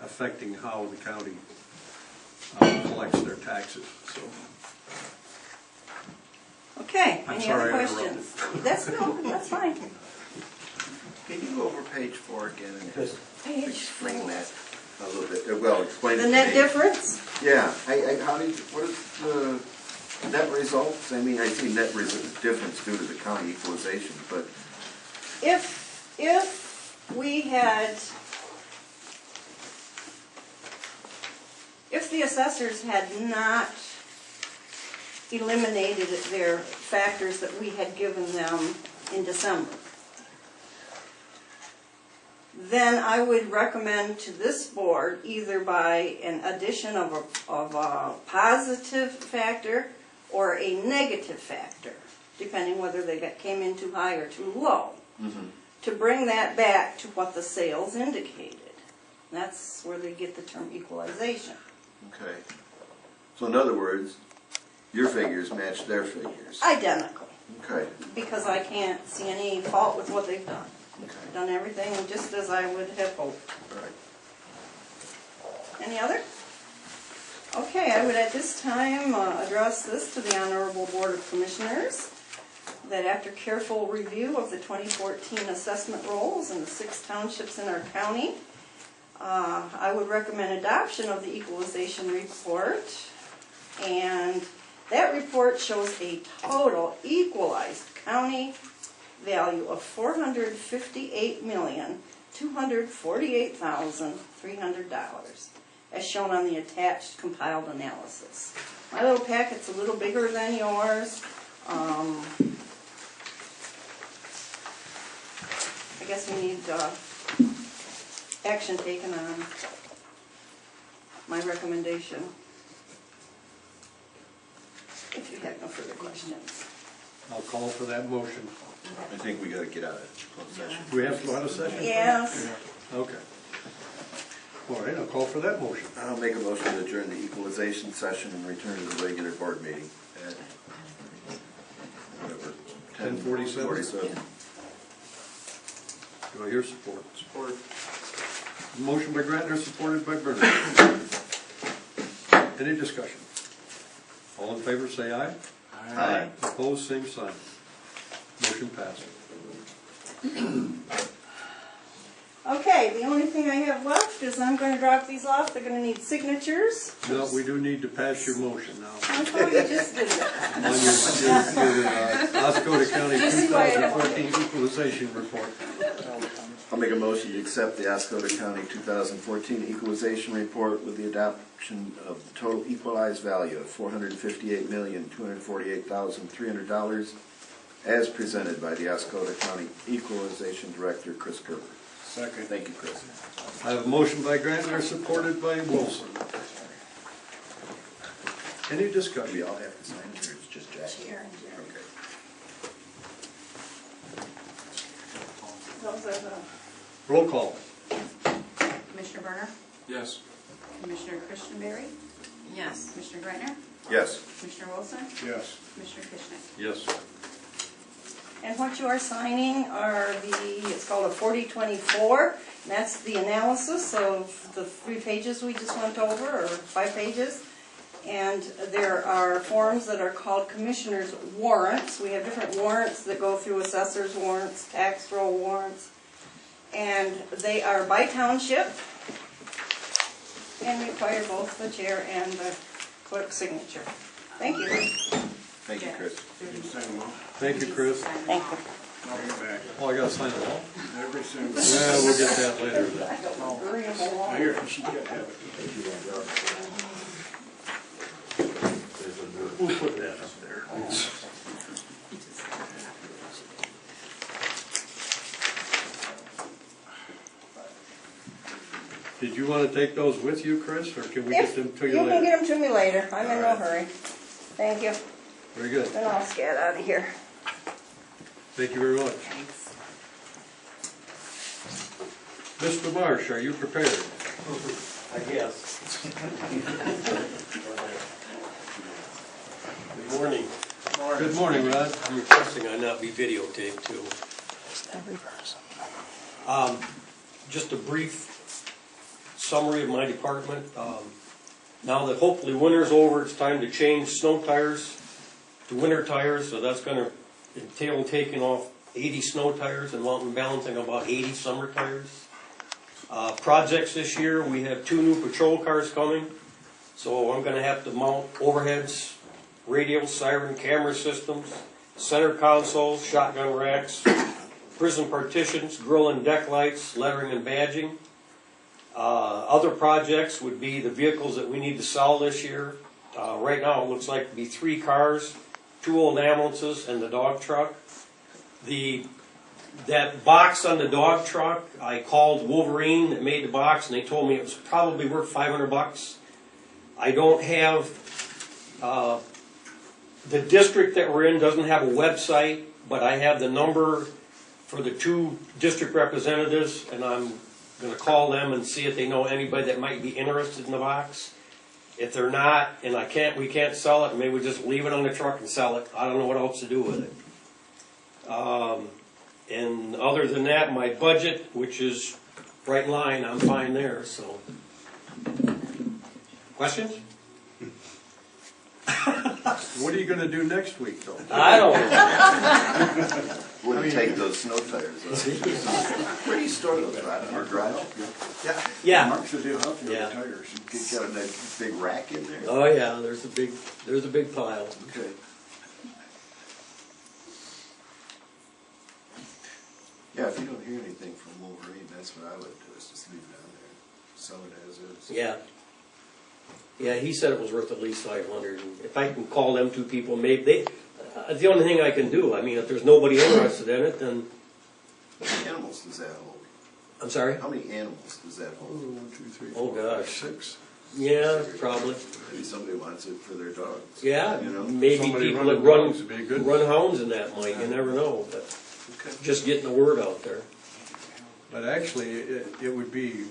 affecting how the county collects their taxes. So.
Okay,
I'm
any
sorry
other
I
questions? That's fine.
Can you go over page 4 again and just
Page
explain
4.
that a little bit? Well, explain it
The
to
net
me.
difference?
Yeah. What is the net results? I mean, I see net difference due to the county equalization, but
If we had, if the assessors had not eliminated their factors that we had given them in December, then I would recommend to this board either by an addition of a positive factor or a negative factor, depending whether they came in too high or too low, to bring that back to what the sales indicated. That's where they get the term equalization.
okay. So in other words, your figures match their figures.
Identical,
Okay.
because I can't see any fault with what they've done.
Okay.
Done everything just as I would have hoped.
All right.
Any other? Okay, I would at this time address this to the Honorable Board of Commissioners, that after careful review of the 2014 assessment rolls in the 6 townships in our county, I would recommend adoption of the equalization report. And that report shows a total equalized county value of $458,248,300. as shown on the attached compiled analysis. My little packet's a little bigger than yours. I guess we need action taken on my recommendation. If you have no further questions.
I'll call for that motion.
I think we gotta get out of closed session.
Do we have to go out of session?
Yes.
Okay. All right, I'll call for that motion.
I'll make a motion to adjourn the equalization session and return to the regular board meeting at whatever.
10:47? Do I hear support? Support. Motion by Grantner, supported by Bernard. Any discussion? All in favor, say aye.
Aye.
Opposed, same sign. Motion passed.
Okay, the only thing I have left is I'm going to drop these off. They're going to need signatures.
No, we do need to pass your motion now.
I thought you just did it.
On your Oscoda County 2014 equalization report.
I'll make a motion to accept the Oscoda County 2014 equalization report with the adoption of the total equalized value of $458,248,300 as presented by the Oscoda County Equalization Director, Chris Gerber.
Second.
Thank you, Chris.
I have a motion by Grantner, supported by Wilson. Any
Do we
discussion?
all have to sign it, or it's just Jack?
Chair and Jerry.
Okay.
Those are the,
Roll call.
Commissioner Berner?
Yes.
Commissioner Christenberry?
yes.
Commissioner Greitner?
Yes.
Commissioner Wilson?
Yes.
Commissioner Kishner?
Yes.
And what you are signing are it's called a 4024. And that's the analysis of the 3 pages we just went over, or 5 pages. And there are forms that are called commissioner's warrants. We have different warrants that go through assessor's warrants, tax roll warrants. And they are by township and require both the chair and the clerk's signature. Thank you.
Thank you, Chris.
You sign them all?
Thank you, Chris.
Thank you.
I'll get back.
Oh, I gotta sign it all?
Every single.
Yeah, we'll get that later then.
Bring them along.
Here, she can have it.
We'll put that up there. Did you want to take those with you, Chris, or can we get them to you
You can
later?
get them to me later. I'm in no
All right.
hurry. Thank you.
Very good.
Then I'll scat out of here.
Thank you very much. Mr. Marsh, are you prepared?
I guess. Good morning.
Good morning, Rod.
I'm requesting I not be videotaped too.
Every person.
Just a brief summary of my department. Now that hopefully winter's over, it's time to change snow tires to winter tires, so that's gonna entail taking off 80 snow tires and mounting balancing about 80 summer tires. Projects this year, we have 2 new patrol cars coming, so I'm gonna have to mount overheads, radio, siren, camera systems, center consoles, shotgun racks, prison partitions, grill and deck lights, lettering and badging. Other projects would be the vehicles that we need to sell this year. Right now, it looks like it'd be 3 cars, 2 old ambulances, and the dog truck. That box on the dog truck, I called Wolverine that made the box, and they told me it was probably worth $500. I don't have, the district that we're in doesn't have a website, but I have the number for the 2 district representatives, and I'm going to call them and see if they know anybody that might be interested in the box. If they're not, and we can't sell it, maybe we just leave it on the truck and sell it. I don't know what else to do with it. And other than that, my budget, which is right in line, I'm fine there, so. Questions?
What are you gonna do next week, though?
I don't know.
Where do you take those snow tires? Where do you store those, Rod? In your garage?
Yeah.
Mark says he'll help you with
Yeah.
the tires.
You got a nice big rack in there?
Oh yeah, there's a big pile.
Okay. Yeah, if you don't hear anything from Wolverine, that's what I would do, is just leave it down there. Sell it as is.
Yeah. Yeah, he said it was worth at least 500. And if I can call them two people, maybe they, the only thing I can do, I mean, if there's nobody interested in it, then,
How many animals does that hold?
I'm sorry?
How many animals does that hold?
1, 2, 3,
Oh,
4,
gosh.
6.
Yeah, probably.
Maybe somebody wants it for their dogs.
Yeah,
You know?
maybe
Somebody
people that
running dogs would be good.
run hounds in that might, you never know, but just getting the word out there.
But actually, it would be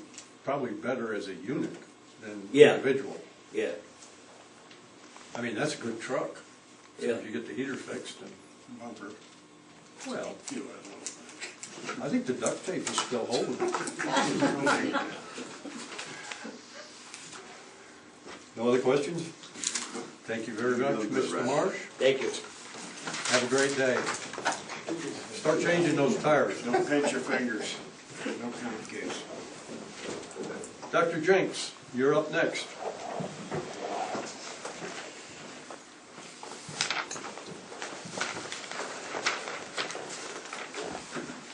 probably better as a unit than
Yeah.
individual.
Yeah,
I mean, that's a good truck. So
Yeah.
if you get the heater fixed and,
Bumper.
well,
You had a little.
I think the duct tape is still holding. No other questions? Thank you very much, Mr. Marsh.
thank you.
Have a great day. Start changing those tires.
Don't pinch your fingers. No kind of case.
Dr. Jenks, you're up next.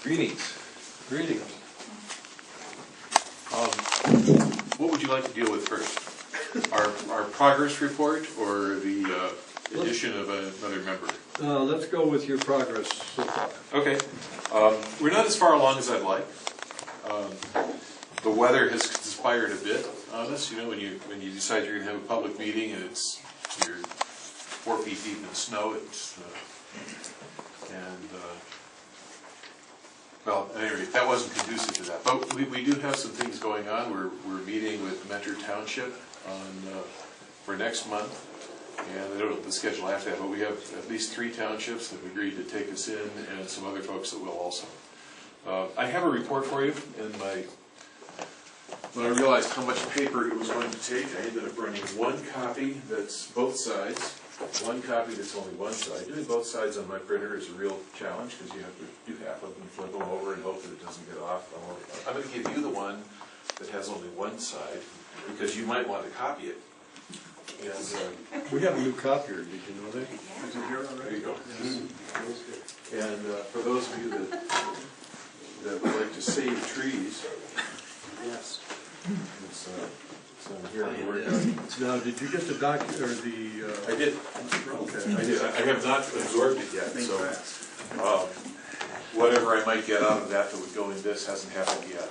Greetings.
Greetings.
What would you like to deal with first? Our progress report or the addition of another member?
Let's go with your progress so far.
Okay. We're not as far along as I'd like. The weather has conspired a bit on us. You know, when you decide you're going to have a public meeting and you're 4 feet deep in snow, well, at any rate, that wasn't conducive to that. But we do have some things going on. We're meeting with Mentor Township for next month, and I don't know the schedule after that, but we have at least 3 townships that have agreed to take us in, and some other folks that will also. I have a report for you when I realized how much paper it was going to take. I ended up running one copy that's both sides, one copy that's only one side. Doing both sides on my printer is a real challenge because you have to do half of them, flip them over, and hope that it doesn't get off. I'm going to give you the one that has only one side because you might want to copy it. And
We have a new copier, did you know that?
Is it here
there
already?
you go. And for those of you that would like to save trees,
Yes.
it's on here in the Word document.
Now, did you get the or the?
I did.
Okay.
I did. I have not absorbed it yet, so whatever I might get out of that would go in this hasn't happened yet.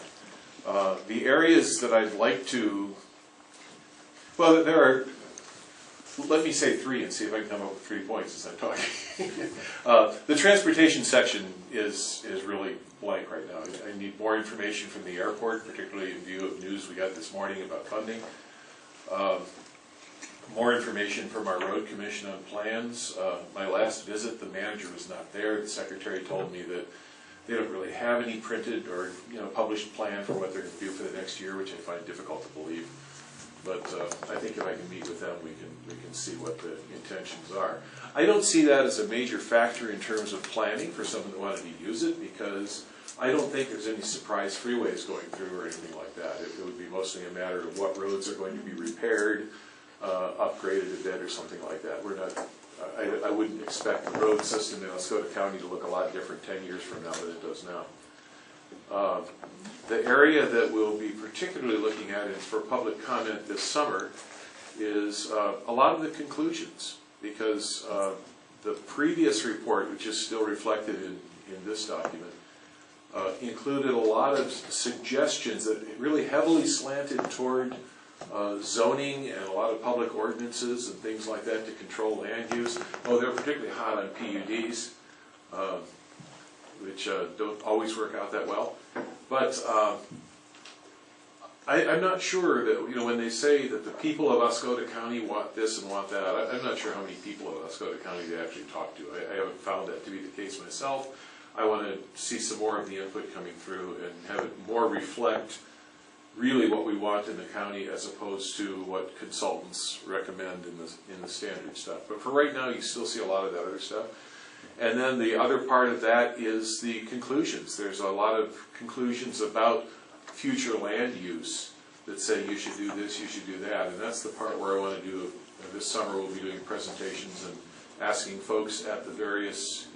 The areas that I'd like to, well, there are, let me say 3 and see if I can come up with 3 points as I'm talking. The transportation section is really blank right now. I need more information from the airport, particularly in view of news we got this morning about funding. More information from our road commission on plans. My last visit, the manager was not there. The secretary told me that they don't really have any printed or published plan for what they're going to do for the next year, which I find difficult to believe. But I think if I can meet with them, we can see what the intentions are. I don't see that as a major factor in terms of planning for someone that wanted to use it, because I don't think there's any surprise freeways going through or anything like that. It would be mostly a matter of what roads are going to be repaired, upgraded a bit or something like that. We're not. I wouldn't expect the road system in Oscoda County to look a lot different 10 years from now than it does now. The area that we'll be particularly looking at for public comment this summer is a lot of the conclusions, because the previous report, which is still reflected in this document, included a lot of suggestions that really heavily slanted toward zoning and a lot of public ordinances and things like that to control land use. Oh, they're particularly hot on PUDs, which don't always work out that well. But I'm not sure that, when they say that the people of Oscoda County want this and want that, I'm not sure how many people of Oscoda County they actually talk to. I haven't found that to be the case myself. I want to see some more of the input coming through and have it more reflect really what we want in the county as opposed to what consultants recommend in the standard stuff. But for right now, you still see a lot of that other stuff. And then the other part of that is the conclusions. There's a lot of conclusions about future land use that say you should do this, you should do that. And that's the part where I want to do, this summer we'll be doing presentations and asking folks at the various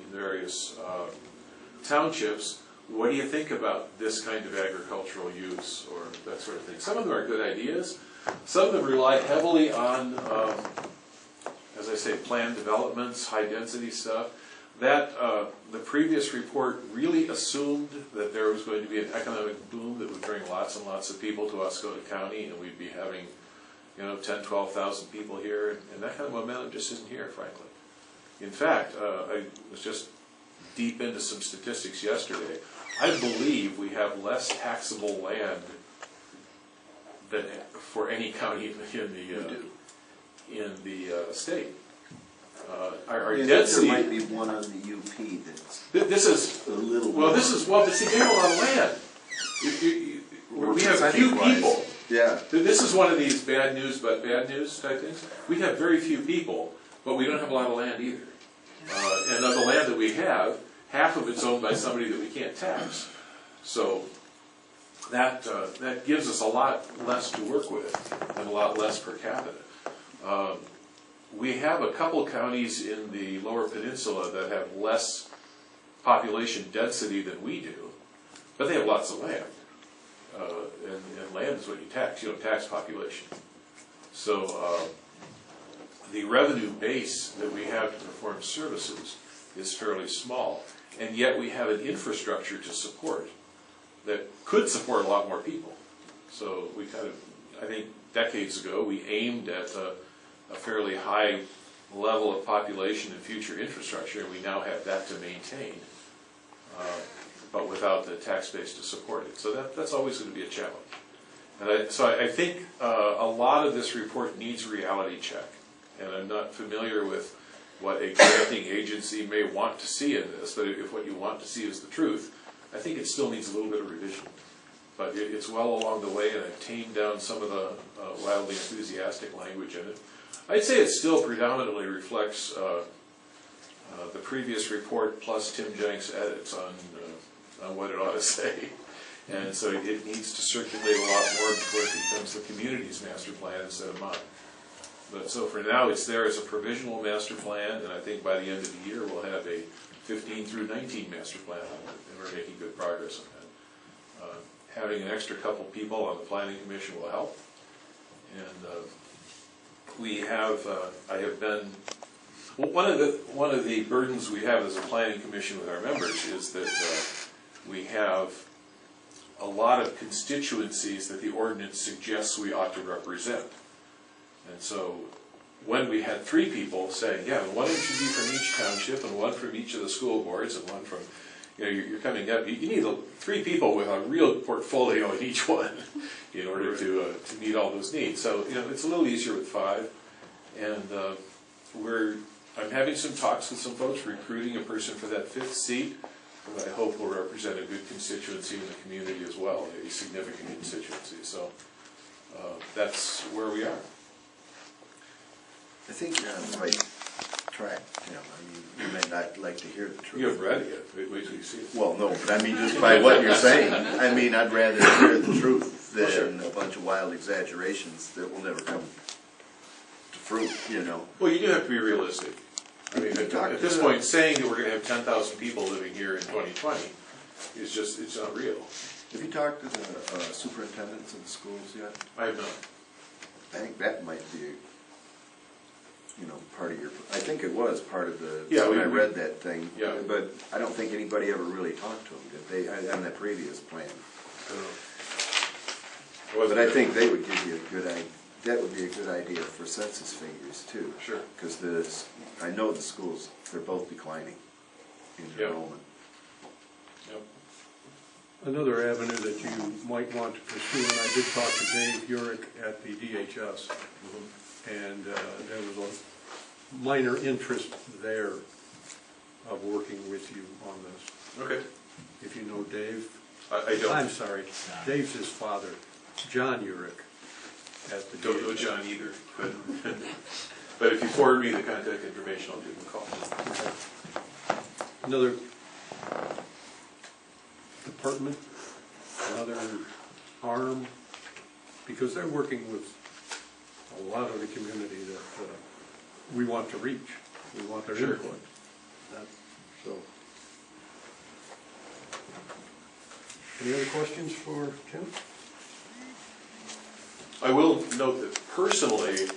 townships, what do you think about this kind of agricultural use or that sort of thing. Some of them are good ideas, Some of them rely heavily on, as I say, planned developments, high-density stuff. That, the previous report really assumed that there was going to be an economic boom that would bring lots and lots of people to Oscoda County, and we'd be having, 10, 12,000 people here, and that kind of momentum just isn't here, frankly. In fact, I was just deep into some statistics yesterday. I believe we have less taxable land than for any county in the state. Our density.
There might be one on the UP that's
this is
a little.
But see, they have a lot of land. We have few people.
Yeah.
This is one of these bad news but bad news type things. We have very few people, but we don't have a lot of land either. And of the land that we have, half of it's owned by somebody that we can't tax. So that gives us a lot less to work with and a lot less per capita. We have a couple counties in the Lower Peninsula that have less population density than we do, but they have lots of land. And land is what you tax. You don't tax population. So the revenue base that we have to perform services is fairly small, and yet we have an infrastructure to support that could support a lot more people. So we kind of, I think decades ago, we aimed at a fairly high level of population and future infrastructure, and we now have that to maintain, but without the tax base to support it. So that's always going to be a challenge. And I think a lot of this report needs reality check, and I'm not familiar with what a granting agency may want to see in this, but if what you want to see is the truth, I think it still needs a little bit of revision. But it's well along the way, and I've tamed down some of the wildly enthusiastic language in it. I'd say it still predominantly reflects the previous report plus Tim Jenks' edits on what it ought to say. And so it needs to circulate a lot more before it becomes the community's master plan instead of mine. But so for now, it's there as a provisional master plan, and I think by the end of the year, we'll have a 15 through 19 master plan, and we're making good progress on that. Having an extra couple people on the planning commission will help. And we have, I have been, one of the burdens we have as a planning commission with our members is that we have a lot of constituencies that the ordinance suggests we ought to represent. And so when we had 3 people saying, yeah, one should be from each township and one from each of the school boards and one from, you're coming up, you need 3 people with a real portfolio in each one in order to meet all those needs. So, it's a little easier with 5. And I'm having some talks with some folks, recruiting a person for that 5th seat, that I hope will represent a good constituency in the community as well, a significant constituency. So that's where we are.
I think you're on the right track, Tim. I mean, you may not like to hear the truth.
You haven't read it yet. Wait till you see it.
Well, no, but I mean, just by what you're saying, I mean, I'd rather hear the truth than a bunch of wild exaggerations that will never come to fruit,
Well, you do have to be realistic. I mean, at this point, saying that we're going to have 10,000 people living here in 2020 is just, it's not real.
Have you talked to the superintendents of the schools yet?
I have not.
I think that might be, part of your, I think it was part of the,
Yeah,
when I read that thing.
Yeah.
But I don't think anybody ever really talked to them, did they, on that previous plan? But I think they would give you a good idea. That would be a good idea for census figures too.
Sure.
Because I know the schools, they're both declining in enrollment.
Yep.
Another avenue that you might want to pursue, and I did talk to Dave Urick at the DHS, and there was a minor interest there of working with you on this.
Okay.
If you know Dave.
I don't.
I'm sorry, Dave's his father, John Urick.
Don't know John either, but if you forward me the contact information, I'll give him a call.
Okay. Another department, another arm, because they're working with a lot of the community that we want to reach. We want their input. So, any other questions for Tim?
I will note that personally,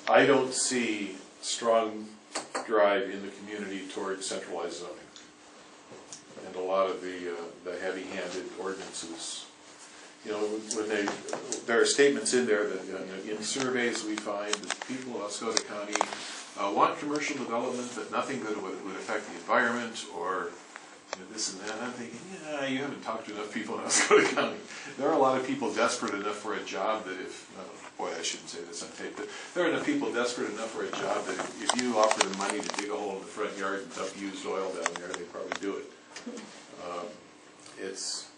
I don't see strong drive in the community towards centralized zoning. And a lot of the heavy-handed ordinances, you know, when there are statements in there that in surveys we find that people in Oscoda County want commercial development, but nothing that would affect the environment or this and that. I'm thinking, yeah, you haven't talked to enough people in Oscoda County. There are a lot of people desperate enough for a job that if, boy, I shouldn't say this on tape, but there are enough people desperate enough for a job that if you offer them money to dig a hole in the front yard and dump used oil down there, they'd probably do it. It's,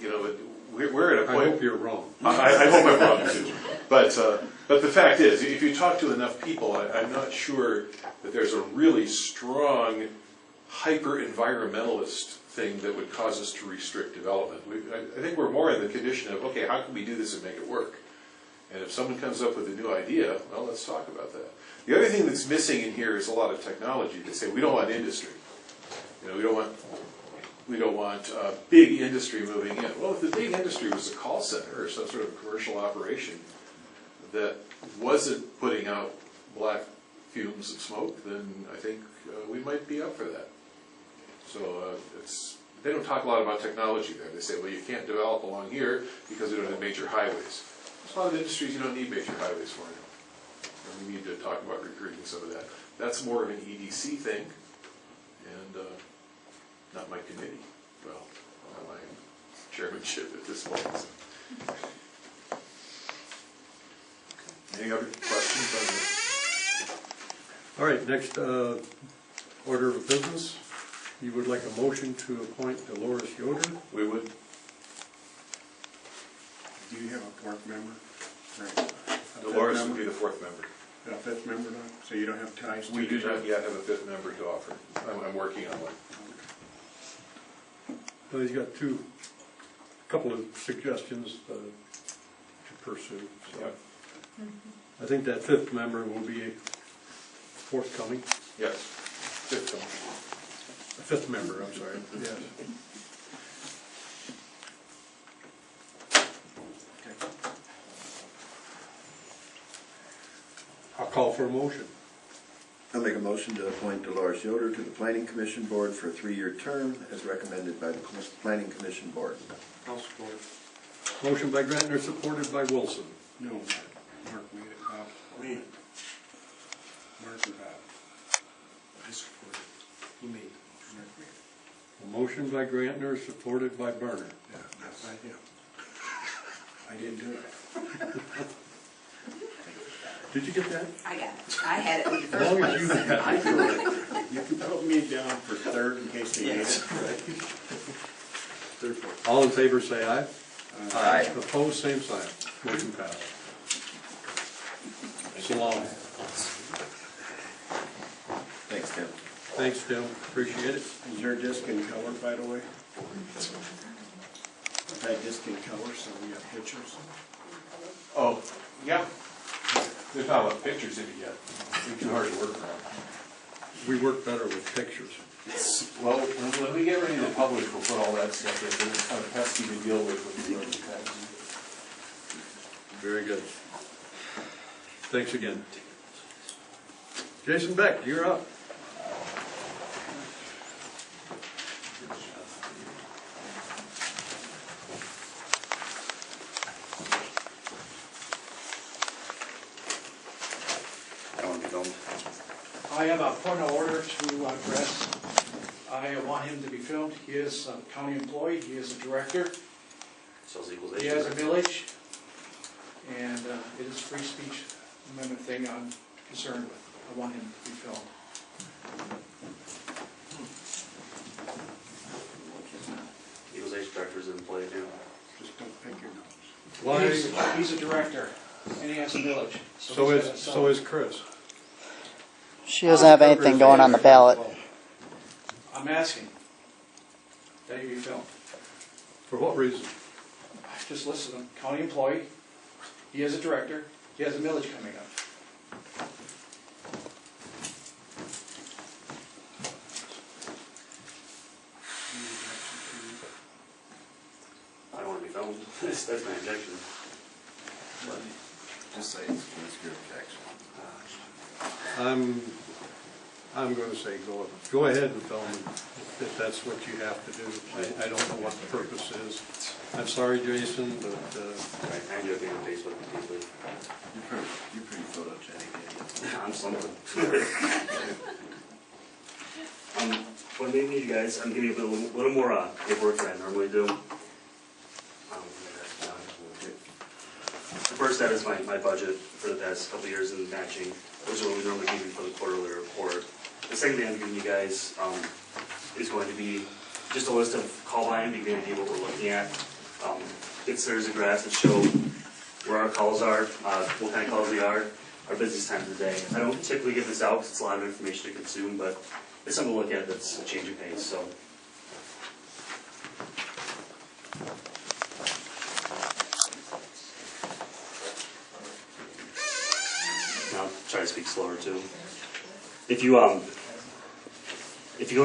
you know, we're at a point.
I hope you're wrong.
I hope I'm wrong too. But the fact is, if you talk to enough people, I'm not sure that there's a really strong hyper-environmentalist thing that would cause us to restrict development. I think we're more in the condition of, okay, how can we do this and make it work? And if someone comes up with a new idea, well, let's talk about that. The other thing that's missing in here is a lot of technology. They say we don't want industry. You know, we don't want big industry moving in. Well, if the big industry was a call center or some sort of commercial operation that wasn't putting out black fumes of smoke, then I think we might be up for that. So they don't talk a lot about technology there. They say, well, you can't develop along here because we don't have major highways. There's a lot of industries you don't need major highways for now. And we need to talk about recruiting some of that. That's more of an EDC thing, and not my committee. Well, not my chairmanship at this point. So. Any other questions on this?
All right, next order of business. You would like a motion to appoint Dolores Yoder?
We would.
Do you have a fourth member? Right.
Dolores would be the fourth member.
A fifth member now? So you don't have ties to
We do not yet have a fifth member to offer. I'm working on one.
Well, he's got a couple of suggestions to pursue. So
Yep.
I think that fifth member will be forthcoming.
Yes. Fifth member.
A fifth member, I'm sorry. Yes. I'll call for a motion.
I'll make a motion to appoint Dolores Yoder to the Planning Commission Board for a 3-year term as recommended by the Planning Commission Board.
I'll support.
Motion by Grantner, supported by Wilson.
No, Mark made it. Me. Mark or Bob? I support it. Me. Mark made it.
A motion by Grantner, supported by Berner.
Yeah, that's by him. I didn't do it.
Did you get that?
I got it. I had it in the
As
first
long
place.
as you had it.
You can put me down for third in case they need it.
All in favor, say aye.
Aye.
Opposed, same sign. Motion passed. So long.
Thanks, Tim.
Thanks, Tim. Appreciate it.
Is your disc in color, by the way? That disc in color, so we have pictures.
Oh, yeah. There's not a lot of pictures in it yet. We can hardly work around.
We work better with pictures.
Well, when we get ready to publish, we'll put all that stuff in. It's kind of pesky to deal with when we go to text.
Very good. Thanks again. Jason Beck, you're up.
I have a point of order to address. I want him to be filmed. He is a county employee, he is a director, he has a village, and it is free speech amendment thing I'm concerned with. I want him to be filmed.
Equalization director's in play too.
Just don't pick your nose.
Why?
He's a director, and he has a village.
So is Chris.
She doesn't have anything going on the ballot.
I'm asking that he be filmed.
For what reason?
I just listed him, county employee, he is a director, he has a village coming up.
I don't want to be filmed. That's my objection.
Just say it's your objection.
I'm gonna say go ahead and tell them if that's what you have to do. I don't know what the purpose is. I'm sorry, Jason, but,
I'm joking on Facebook deeply.
You're pretty photogenic,
I'm something. What I need you guys, I'm giving you a little more paperwork than I normally do. The first step is my budget for the past couple of years in matching, which is what we normally give you for the quarterly report. The second thing I'm giving you guys is going to be just a list of call volume, to give you an idea what we're looking at. There's a graph that show where our calls are, what kind of calls we are, our busiest times of the day. I don't typically give this out because it's a lot of information to consume, but it's something to look at that's a change of pace. So. Now I'll try to speak slower too. If you go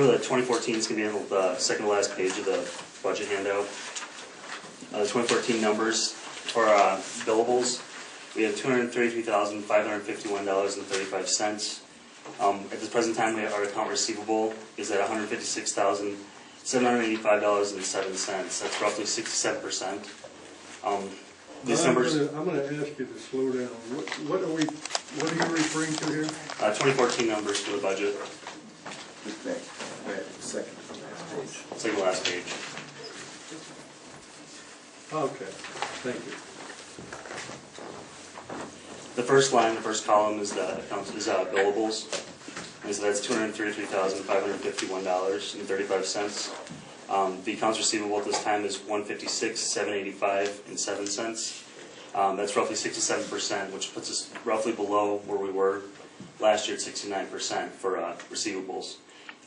to the 2014, it's going to be on the second to last page of the budget handout. The 2014 numbers for billables, we have $233,551.35. At this present time, our account receivable is at $156,785.07. That's roughly 67%. These numbers.
I'm gonna ask you to slow down. What are you referring to here?
2014 numbers for the budget.
back, second from last page.
Second to last page.
Okay, thank you.
The first line, the first column is the billables. And so that's $233,551.35. The accounts receivable at this time is $156,785.07. That's roughly 67%, which puts us roughly below where we were last year at 69% for receivables.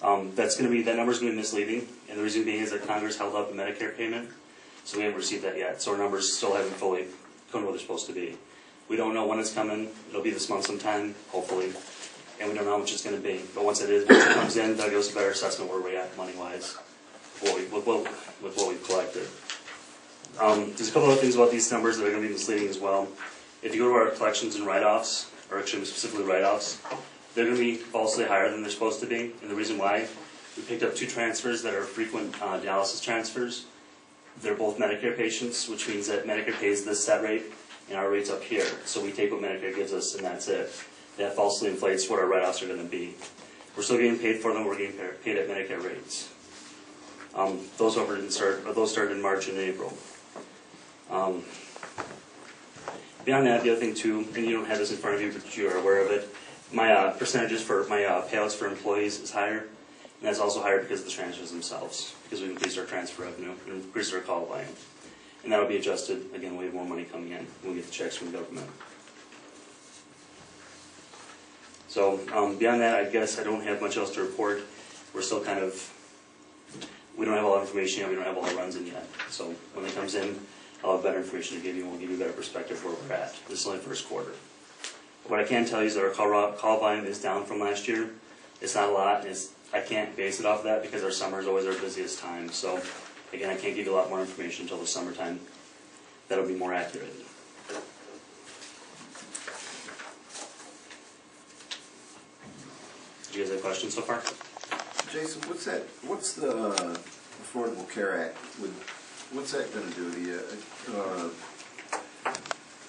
That number is going to be misleading, and the reason being is that Congress held up the Medicare payment, so we haven't received that yet. So our numbers still haven't fully come to what they're supposed to be. We don't know when it's coming. It'll be this month sometime, hopefully, and we don't know how much it's going to be. But once it comes in, that gives us a better assessment where we're at money-wise with what we've collected. There's a couple other things about these numbers that are going to be misleading as well. If you go to our collections and write-offs, or actually specifically write-offs, they're going to be falsely higher than they're supposed to be. And the reason why, we picked up 2 transfers that are frequent dialysis transfers. They're both Medicare patients, which means that Medicare pays this set rate, and our rate's up here. So we take what Medicare gives us, and that's it. That falsely inflates what our write-offs are going to be. We're still getting paid for them. We're getting paid at Medicare rates. Those started in March and April. Beyond that, the other thing too, and you don't have this in front of you, but you are aware of it, my percentages for my payouts for employees is higher, and that's also higher because of the transfers themselves, because we've increased our transfer revenue and increased our call volume. And that'll be adjusted, again, we have more money coming in when we get the checks from the government. So beyond that, I guess I don't have much else to report. We're still we don't have all the information yet, we don't have all the runs in yet. So when it comes in, I'll have better information to give you, and we'll give you a better perspective where we're at. This is only the first quarter. What I can tell you is that our call volume is down from last year. It's not a lot, I can't base it off of that because our summer is always our busiest time. So again, I can't give you a lot more information until the summertime. That'll be more accurate. Do you guys have questions so far?
Jason, what's the Affordable Care Act? What's that going to do to you?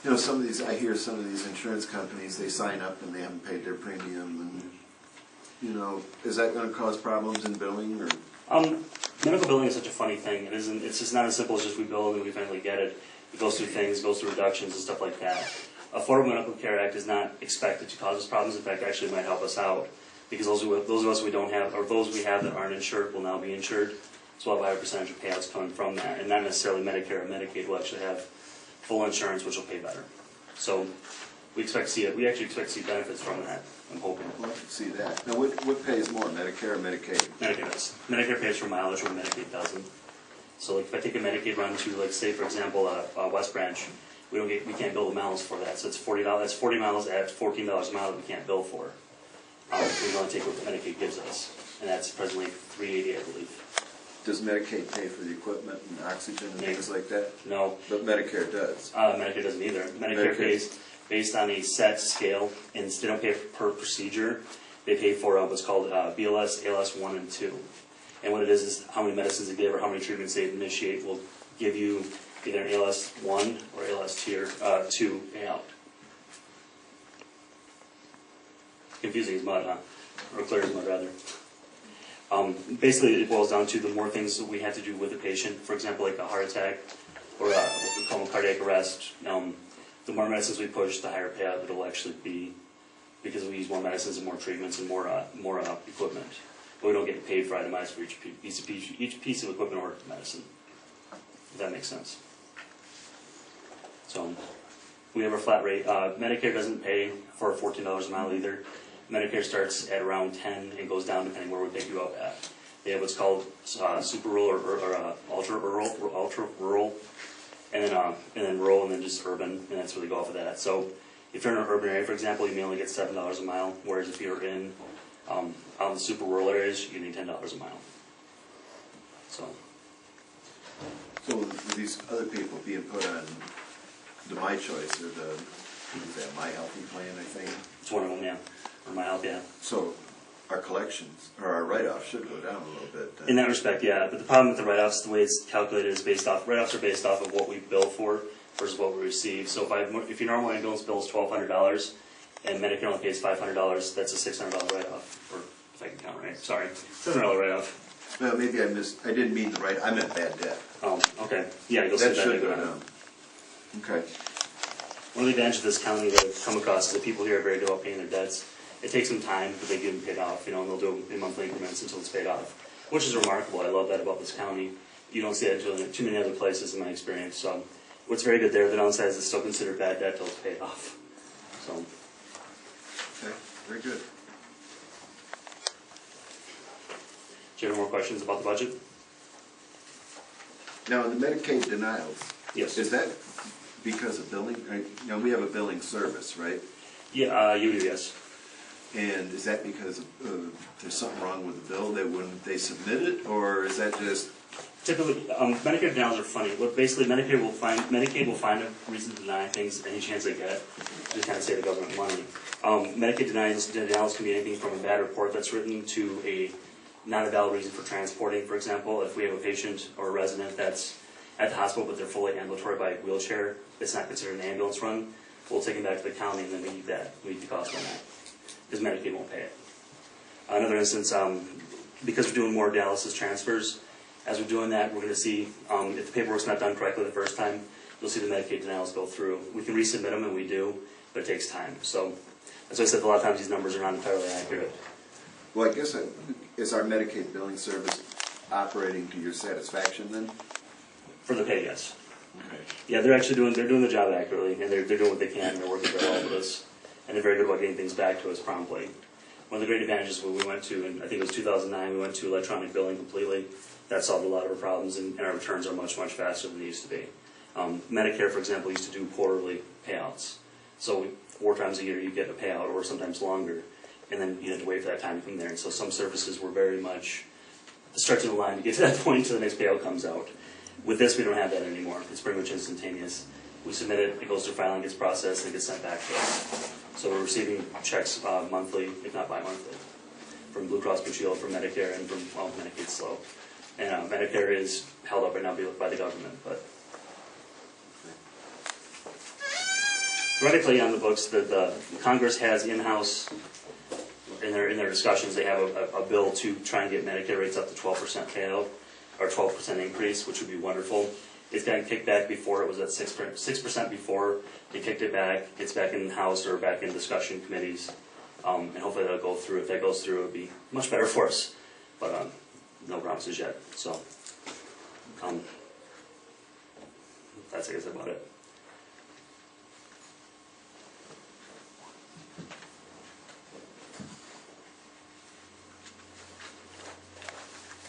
I hear some of these insurance companies, they sign up and they haven't paid their premium, and is that going to cause problems in billing or?
Medical billing is such a funny thing. It's just not as simple as just we bill and we finally get it. It goes through things, goes through reductions and stuff like that. Affordable Medical Care Act is not expected to cause us problems. In fact, actually might help us out, because those of us we don't have, or those we have that aren't insured, will now be insured. So we'll have a higher percentage of payouts coming from that, and not necessarily Medicare or Medicaid will actually have full insurance, which will pay better. So we actually expect to see benefits from that. I'm hoping.
Well, I can see that. Now, what pays more, Medicare or Medicaid?
Medicare does. Medicare pays for mileage where Medicaid doesn't. So if I take a Medicaid run to, say for example, West Branch, we can't bill the miles for that. So it's $40. That's 40 miles at $14 a mile that we can't bill for. We can only take what Medicaid gives us, and that's presently $380, I believe.
Does Medicaid pay for the equipment and oxygen and things like that?
No.
But Medicare does?
Medicare doesn't either. Medicare pays based on a set scale, and they don't pay per procedure. They pay for what's called BLS, ALS 1 and 2. And what it is how many medicines they give or how many treatments they initiate will give you either an ALS 1 or ALS 2 payout. Confusing as mud, huh? Or clear as mud, rather. Basically, it boils down to the more things that we have to do with the patient, for example, like a heart attack or what we call cardiac arrest, the more medicines we push, the higher payout it'll actually be, because we use more medicines and more treatments and more equipment. But we don't get paid for itemized for each piece of equipment or medicine. If that makes sense. So we have a flat rate. Medicare doesn't pay for $14 a mile either. Medicare starts at around 10 and goes down depending where we pick you up at. They have what's called super rural or ultra rural, and then rural, and then just urban, and that's where they go off of that. So if you're in an urban area, for example, you may only get $7 a mile, whereas if you're in out in the super rural areas, you need $10 a mile. So
with these other people being put on the My Choice or the My Healthy plan, I think.
It's one of them, yeah. Or My Health, yeah.
So our collections or our write-offs should go down a little bit. Then.
In that respect, yeah. But the problem with the write-offs, the way it's calculated, is write-offs are based off of what we bill for versus what we receive. So if your normal ambulance bill is $1,200 and Medicare only pays $500, that's a $600 write-off. Or if I can count right, sorry, $700 write-off.
Well, maybe I didn't mean the right. I meant bad debt.
Oh, okay. Yeah, you'll
that
see
should go
down.
down. Okay.
One of the advantages of this county that I've come across is that people here are very good about paying their debts. It takes some time, but they get them paid off, and they'll do it in monthly increments until it's paid off, which is remarkable. I love that about this county. You don't see that in too many other places in my experience. So what's very good there, the downside is it's still considered bad debt until it's paid off. So.
Okay, very good.
Do you have any more questions about the budget?
Now, in the Medicaid denials,
Yes.
is that because of billing? We have a billing service, right?
Yeah, you do, yes.
And is that because there's something wrong with the bill that when they submit it, or is that just?
Typically, Medicare denials are funny. What basically Medicaid will find a reason to deny things any chance they get to kind of save the government money. Medicaid denials can be anything from a bad report that's written to a not a valid reason for transporting. For example, if we have a patient or a resident that's at the hospital but they're fully ambulatory by wheelchair, it's not considered an ambulance run, we'll take them back to the county and then we eat the cost on that, because Medicaid won't pay it. Another instance, because we're doing more dialysis transfers, as we're doing that, we're going to see, if the paperwork's not done correctly the first time, you'll see the Medicaid denials go through. We can resubmit them, and we do, but it takes time. So, as I said, a lot of times these numbers are not entirely accurate.
Well, I guess, is our Medicaid billing service operating to your satisfaction then?
For the pay, yes.
Okay.
Yeah, they're doing the job accurately, and they're doing what they can, and they're working very well with us, and they're very good about getting things back to us promptly. One of the great advantages when we went to, and I think it was 2009, we went to electronic billing completely. That solved a lot of our problems, and our returns are much, much faster than they used to be. Medicare, for example, used to do quarterly payouts. So 4 times a year you get a payout, or sometimes longer, and then you had to wait for that time from there. And so some services were very much stretching the line to get to that point until the next payout comes out. With this, we don't have that anymore. It's pretty much instantaneous. We submit it, it goes through filing, gets processed, and gets sent back to us. So we're receiving checks monthly, if not bi-monthly, from Blue Cross Blue Shield, from Medicare, and from Medicaid's slow. And Medicare is held up right now by the government, but theoretically on the books, the Congress has in-house, in their discussions, they have a bill to try and get Medicare rates up to 12% payout, or 12% increase, which would be wonderful. It's gotten kicked back before. It was at 6% before. They kicked it back. It's back in the House or back in discussion committees, and hopefully that'll go through. If that goes through, it'll be much better for us. But no promises yet. So that's I guess about it.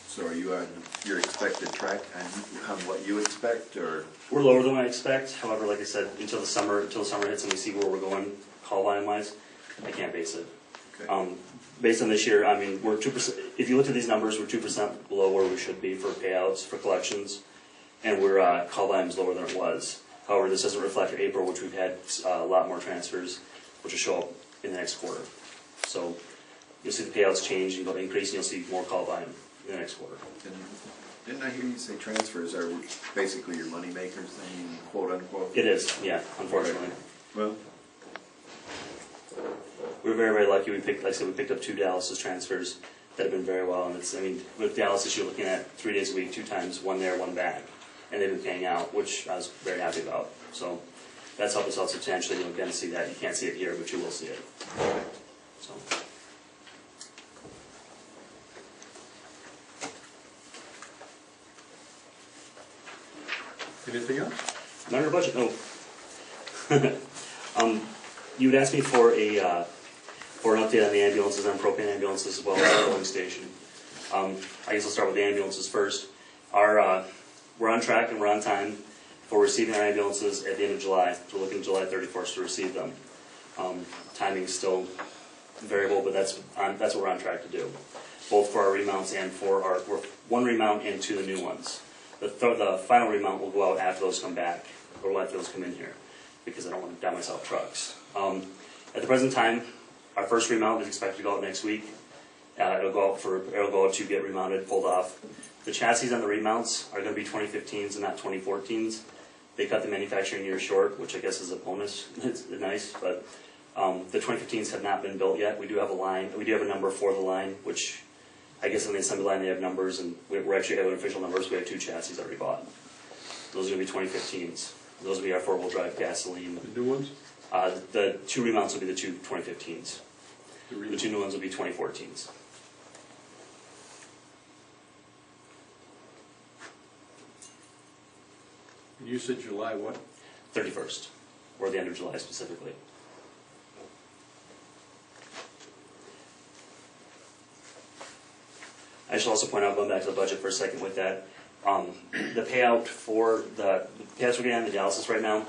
So are you on your expected track on what you expect, or?
We're lower than what I expect. However, like I said, until the summer hits and we see where we're going call volume wise, I can't base it.
Okay.
Based on this year, I mean, we're 2%. If you look at these numbers, we're 2% below where we should be for payouts, for collections, and we're call volume's lower than it was. However, this doesn't reflect your April, which we've had a lot more transfers, which will show up in the next quarter. So you'll see the payouts change and go increase, and you'll see more call volume in the next quarter.
And didn't I hear you say transfers are basically your money makers thing, quote unquote?
It is, yeah, unfortunately.
Well,
We're very, very lucky. We picked, like I said, we picked up 2 Dallas transfers that have been very well. And it's, I mean, with Dallas, you're looking at 3 days a week, 2 times, 1 there, 1 back. And they've been paying out, which I was very happy about. So that's helped us out substantially. You'll again see that. You can't see it here, but you will see it. So.
Anything else?
Not our budget, no. You had asked me for an update on the ambulances, on propane ambulances as well as the filling station. I guess I'll start with the ambulances first. We're on track and we're on time for receiving our ambulances at the end of July. We're looking at July 31st to receive them. Timing is still variable, but that's what we're on track to do, both for our remounts and for we're 1 remount and 2 new ones. The final remount will go out after those come back, or after those come in here, because I don't want to down myself trucks. At the present time, our first remount is expected to go out next week. It'll go out to get remounted, pulled off. The chassis on the remounts are going to be 2015s and not 2014s. They cut the manufacturing year short, which I guess is a bonus. It's nice, but the 2015s have not been built yet. We do have a line. We do have a number for the line, which I guess on the assembly line they have numbers, and we're actually having official numbers. We have 2 chassis already bought. Those are going to be 2015s. Those will be our 4-wheel drive gasoline.
The new ones?
The 2 remounts will be the 2 2015s. The 2 new ones will be 2014s.
You said July what?
31st, or the end of July specifically. I should also point out, going back to the budget for a second with that, the payout for the payouts we're getting on the dialysis right now,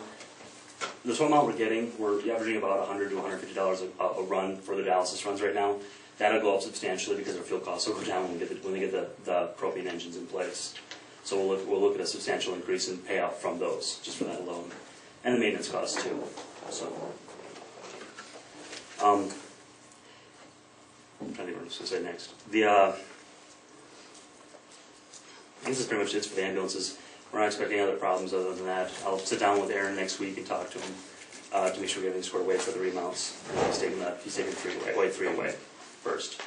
the total amount we're getting, we're averaging about $100 to $150 a run for the dialysis runs right now. That'll go up substantially because our fuel costs will go down when we get the propane engines in place. So we'll look at a substantial increase in payout from those, just for that alone, and the maintenance costs too. So, I'm trying to think what I was going to say next. I guess that's pretty much it for the ambulances. We're not expecting other problems other than that. I'll sit down with Aaron next week and talk to him to make sure we get everything squared away for the remounts. He's taking 3 away first.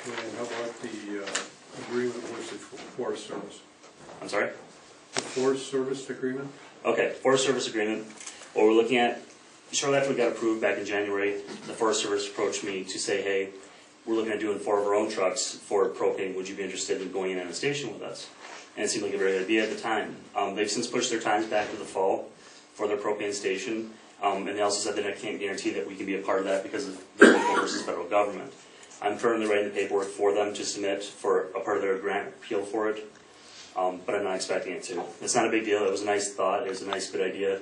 And how about the agreement with the Forest Service?
I'm sorry?
The Forest Service agreement?
Okay, Forest Service agreement. What we're looking at, shortly after we got approved back in January, the Forest Service approached me to say, hey, we're looking at doing 4 of our own trucks for propane. Would you be interested in going in on a station with us? And it seemed like a very good idea at the time. They've since pushed their times back to the fall for their propane station. And they also said that I can't guarantee that we can be a part of that because of the local versus federal government. I'm currently writing the paperwork for them to submit for a part of their grant appeal for it. But I'm not expecting it to. It's not a big deal. It was a nice thought. It was a nice, good idea.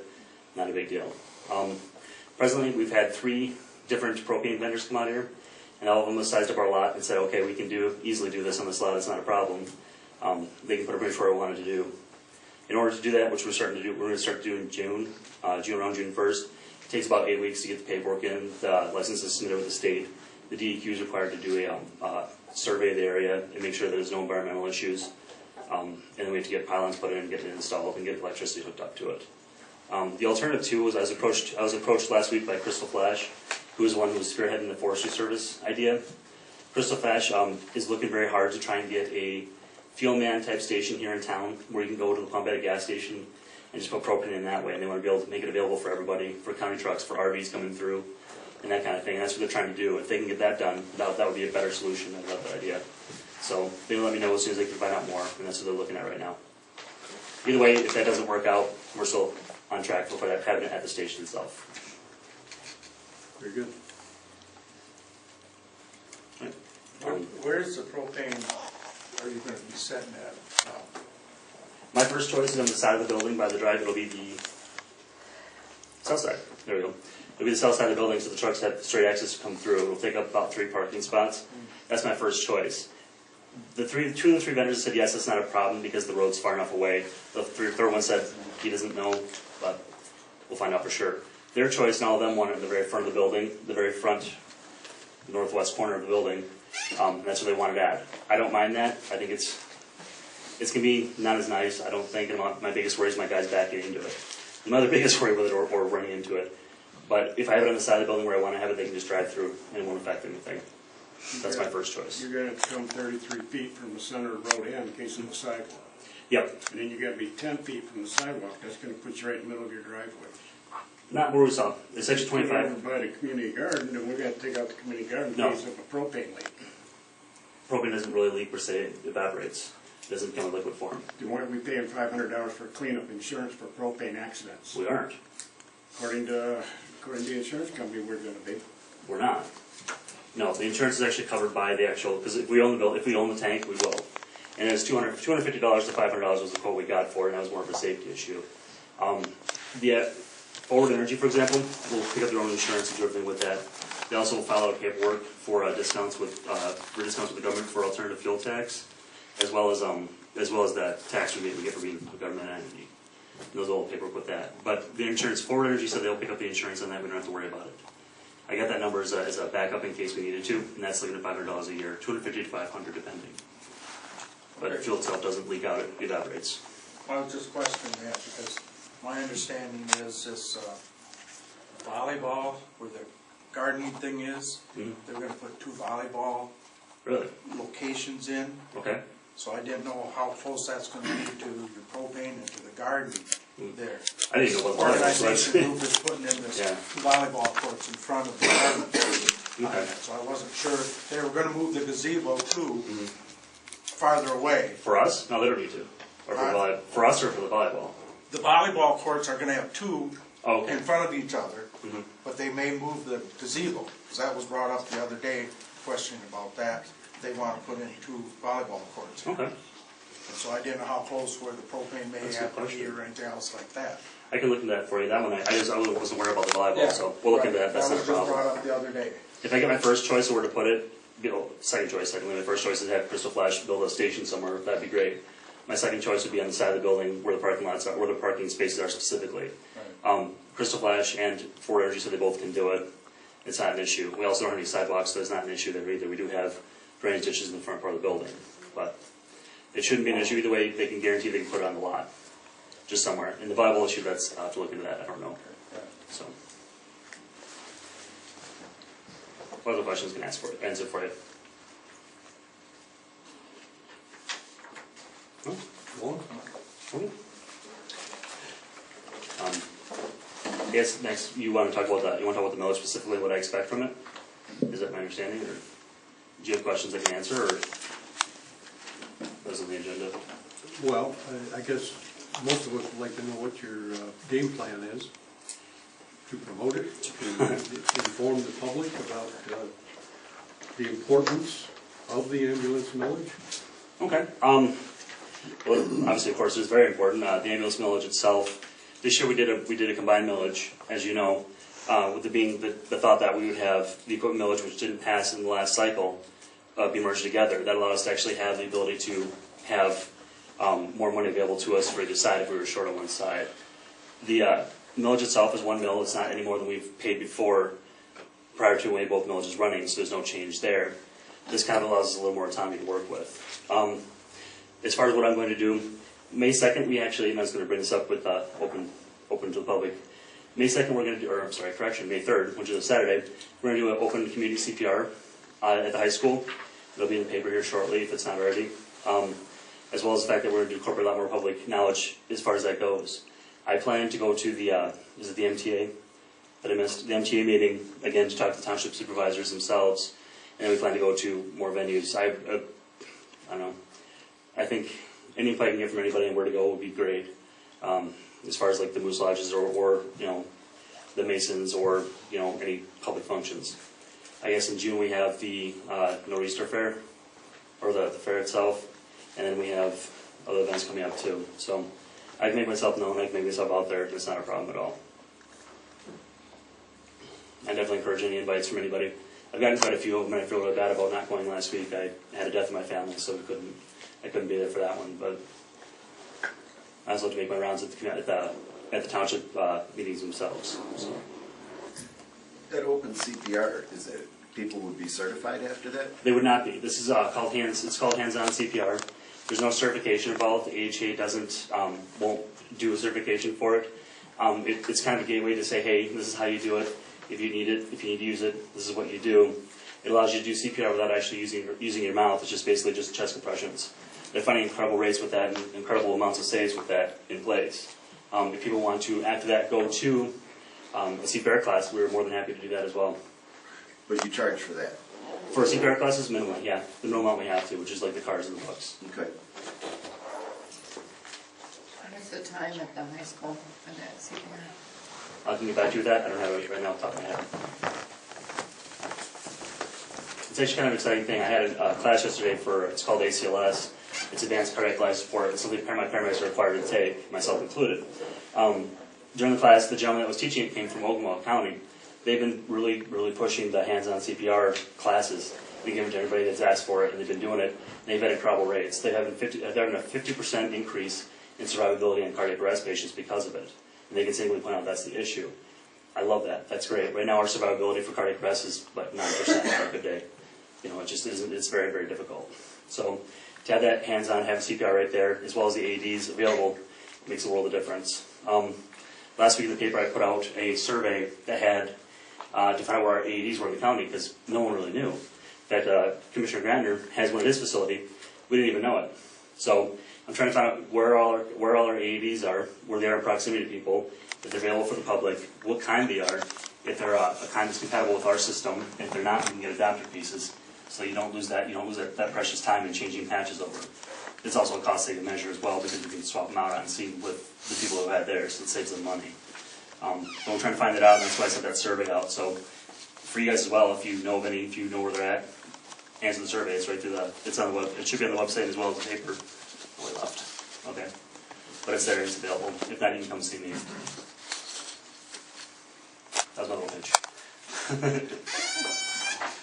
Not a big deal. Presently, we've had 3 different propane vendors come out here, and all of them have sized up our lot and said, okay, we can easily do this on this lot. It's not a problem. They can put a bridge where we wanted to do. In order to do that, which we're going to start doing June, around June 1st. It takes about 8 weeks to get the paperwork in. The license is submitted with the state. The DEQ is required to do a survey of the area and make sure there's no environmental issues. And then we have to get pylons put in, get it installed, and get electricity hooked up to it. The alternative too was I was approached last week by Crystal Flash, who is the one who was spearheading the Forestry Service idea. Crystal Flash is looking very hard to try and get a fuel man type station here in town where you can go to the pump at a gas station and just put propane in that way. And they want to be able to make it available for everybody, for county trucks, for RVs coming through, and that kind of thing. And that's what they're trying to do. If they can get that done, that would be a better solution. I love that idea. So they will let me know as soon as they can find out more, and that's what they're looking at right now. Either way, if that doesn't work out, we're still on track for having it at the station itself.
Very good.
Where's the propane are you going to be setting at?
My first choice is on the side of the building by the drive. It'll be the south side. There we go. It'll be the south side of the building so the trucks have straight access to come through. It'll take up about 3 parking spots. That's my first choice. Two of the three vendors said yes, it's not a problem because the road's far enough away. The third one said he doesn't know, but We'll find out for sure. Their choice, and all of them want it in the very front of the building, the very front northwest corner of the building. And that's where they want it at. I don't mind that. I think it's gonna be not as nice, I don't think, and my biggest worry is my guys backing into it. My other biggest worry with it, or running into it. But if I have it on the side of the building where I want to have it, they can just drive through and it won't affect anything. That's my first choice.
You're gonna come 33 feet from the center of the road end in case of the sidewalk.
Yep.
And then you gotta be 10 feet from the sidewalk, that's gonna put you right in the middle of your driveway.
Not where we saw. It's actually
If you're
25.
over by the community garden, then we gotta take out the community garden in
No.
case of a propane leak.
Propane doesn't really leak per se, it evaporates. It doesn't come in liquid form.
Then why are we paying $500 for cleanup insurance for propane accidents?
We aren't.
According to the insurance company, we're gonna be.
We're not. No, the insurance is actually covered by the actual, because if we own the tank, we will. And it's $250 to $500 was the quote we got for it, and that was more of a safety issue. Forward Energy, for example, will pick up their own insurance and do everything with that. They also will file out paperwork for discounts with the government for alternative fuel tax, as well as that tax rebate we get for being a government entity. And those all paperwork with that. But the insurance, Forward Energy said they'll pick up the insurance on that. We don't have to worry about it. I got that number as a backup in case we needed to, and that's looking at $500 a year, $250 to $500 depending. But fuel itself doesn't leak out; it evaporates.
I was just questioning that because my understanding is this volleyball, where the gardening thing is, they're gonna put 2 volleyball
Really?
locations in.
Okay.
So I didn't know how close that's gonna be to your propane and to the garden there.
I didn't know what the
Organization group is putting in this
Yeah.
volleyball courts in front of the garden.
Okay.
So I wasn't sure, they were gonna move the gazebo too, farther away.
For us? No, they don't need to. Or for us or for the volleyball?
The volleyball courts are gonna have 2
Oh, okay.
in front of each other, but they may move the gazebo, because that was brought up the other day, questioning about that. They want to put in 2 volleyball courts.
Okay.
And so I didn't know how close where the propane may
That's a
have
good
to be
question.
or anything else like that.
I can look into that for you. That one, I wasn't aware about the volleyball, so we'll look into that. That's
That
not
was
a
just
problem.
brought up the other day.
If I get my first choice of where to put it, second choice, secondly, my first choice is to have Crystal Flash build a station somewhere. That'd be great. My second choice would be on the side of the building where the parking lots are, where the parking spaces are specifically. Crystal Flash and Ford Energy said they both can do it. It's not an issue. We also don't have any sidewalks, so it's not an issue there either. We do have drainage ditches in the front part of the building, but it shouldn't be an issue either way. They can guarantee they can put it on the lot, just somewhere. And the volleyball issue, that's I'll have to look into that. I don't know. So, what other questions can answer for you? No? Okay. I guess next you want to talk about that. You want to talk about the millage specifically, what I expect from it. Is that my understanding, or do you have questions I can answer, or those on the agenda?
Well, I guess most of us would like to know what your game plan is to promote it, to inform the public about the importance of the ambulance millage.
Okay. Well, obviously, of course, it's very important. The ambulance millage itself. This year we did a combined millage, as you know, with it being the thought that we would have the equipment millage, which didn't pass in the last cycle, be merged together. That allowed us to actually have the ability to have more money available to us for either side if we were short on one side. The millage itself is 1 mil. It's not any more than we've paid before, prior to when we had both millages running, so there's no change there. This kind of allows us a little more autonomy to work with. As far as what I'm going to do, May 2nd, we actually, and I was going to bring this up with open to the public. May 2nd, we're going to do, or I'm sorry, correction, May 3rd, which is a Saturday, we're going to do an open community CPR at the high school. It'll be in the paper here shortly if it's not already. As well as the fact that we're going to incorporate a lot more public knowledge as far as that goes. I plan to go to the, is it the MTA that I missed? The MTA meeting, again, to talk to the township supervisors themselves. And then we plan to go to more venues. I don't know. I think any input I can get from anybody on where to go would be great. As far as like the Moose Lodges or you know, the Masons or, you know, any public functions. I guess in June we have the Nor'easter Fair, or the fair itself, and then we have other events coming up too. So I can make myself known, I can make myself out there, it's not a problem at all. I definitely encourage any invites from anybody. I've gotten quite a few of them, and I feel really bad about not going last week. I had a death in my family, so I couldn't be there for that one, but I also have to make my rounds at the at the township meetings themselves. So.
That open CPR, is that people would be certified after that?
They would not be. This is called it's called hands-on CPR. There's no certification involved. The AHA won't do a certification for it. It's kind of a gateway to say, hey, this is how you do it. If you need it, if you need to use it, this is what you do. It allows you to do CPR without actually using your mouth. It's just basically just chest compressions. They're finding incredible rates with that and incredible amounts of saves with that in place. If people want to, after that, go to a CPR class, we're more than happy to do that as well.
But you charge for that?
For CPR classes, minimally, yeah. The minimum amount we have to, which is like the cards and the books.
Okay.
What is the time at the high school for that CPR?
I can get back to you with that. I don't have it right now off the top of my head. It's actually kind of an exciting thing. I had a class yesterday it's called ACLS. It's Advanced Cardiac Life Support. It's something my paramedics are required to take, myself included. During the class, the gentleman that was teaching it came from Ogama County. They've been really, really pushing the hands-on CPR classes. They give it to everybody that's asked for it, and they've been doing it. And they've had incredible rates. They're having a 50% increase in survivability in cardiac arrest patients because of it. And they can safely point out that's the issue. I love that. That's great. Right now, our survivability for cardiac arrest is about 9% on a good day. It just isn't. It's very, very difficult. So to have that hands-on, have CPR right there, as well as the AEDs available, makes a world of difference. Last week in the paper, I put out a survey that had to find out where our AEDs were in the county because no one really knew. That Commissioner Grandner has one at his facility. We didn't even know it. So I'm trying to find out where all our AEDs are, where they are in proximity to people, if they're available for the public, what kind they are, if they're a kind that's compatible with our system. If they're not, we can get adapter pieces. So you don't lose that that precious time in changing patches over. It's also a cost-saving measure as well because you can swap them out on scene with the people who have theirs, so it saves them money. But we're trying to find that out, and that's why I sent that survey out. So for you guys as well, if you know of any, if you know where they're at, answer the survey. It's right through it's on the web. It should be on the website as well as the paper. Oh, we left. Okay, but it's there. It's available. If not, you can come see me. That was my little pitch.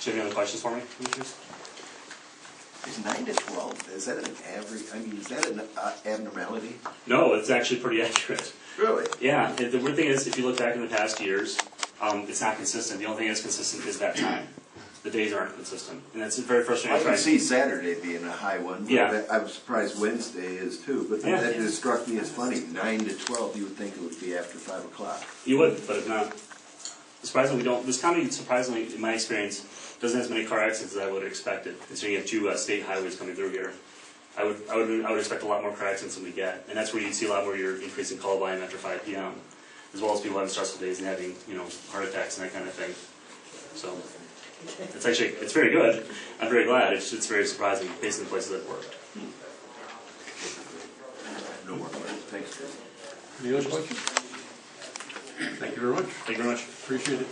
Do you have any other questions for me, Commissioners?
Is 9 to 12, is that an average, is that an abnormality?
No, it's actually pretty accurate.
Really?
Yeah, the weird thing is, if you look back in the past years, it's not consistent. The only thing that's consistent is that time. The days aren't consistent, and that's very frustrating.
I can see Saturday being a high one, but
yeah.
I was surprised Wednesday is too, but
yeah.
That just struck me as funny. 9 to 12, you would think it would be after 5 o'clock.
You would, but it's not. Surprisingly, we don't. This county, surprisingly, in my experience, doesn't have as many car accidents as I would have expected. Considering you have two state highways coming through here, I would expect a lot more car accidents than we get, and that's where you'd see a lot more your increase in call volume after 5 p.m., as well as people having stressful days and having heart attacks and that kind of thing. So it's very good. I'm very glad. It's very surprising based on the places I've worked.
No more questions. Thanks.
Any other questions? Thank you very much.
Thank you very much.
Appreciate it.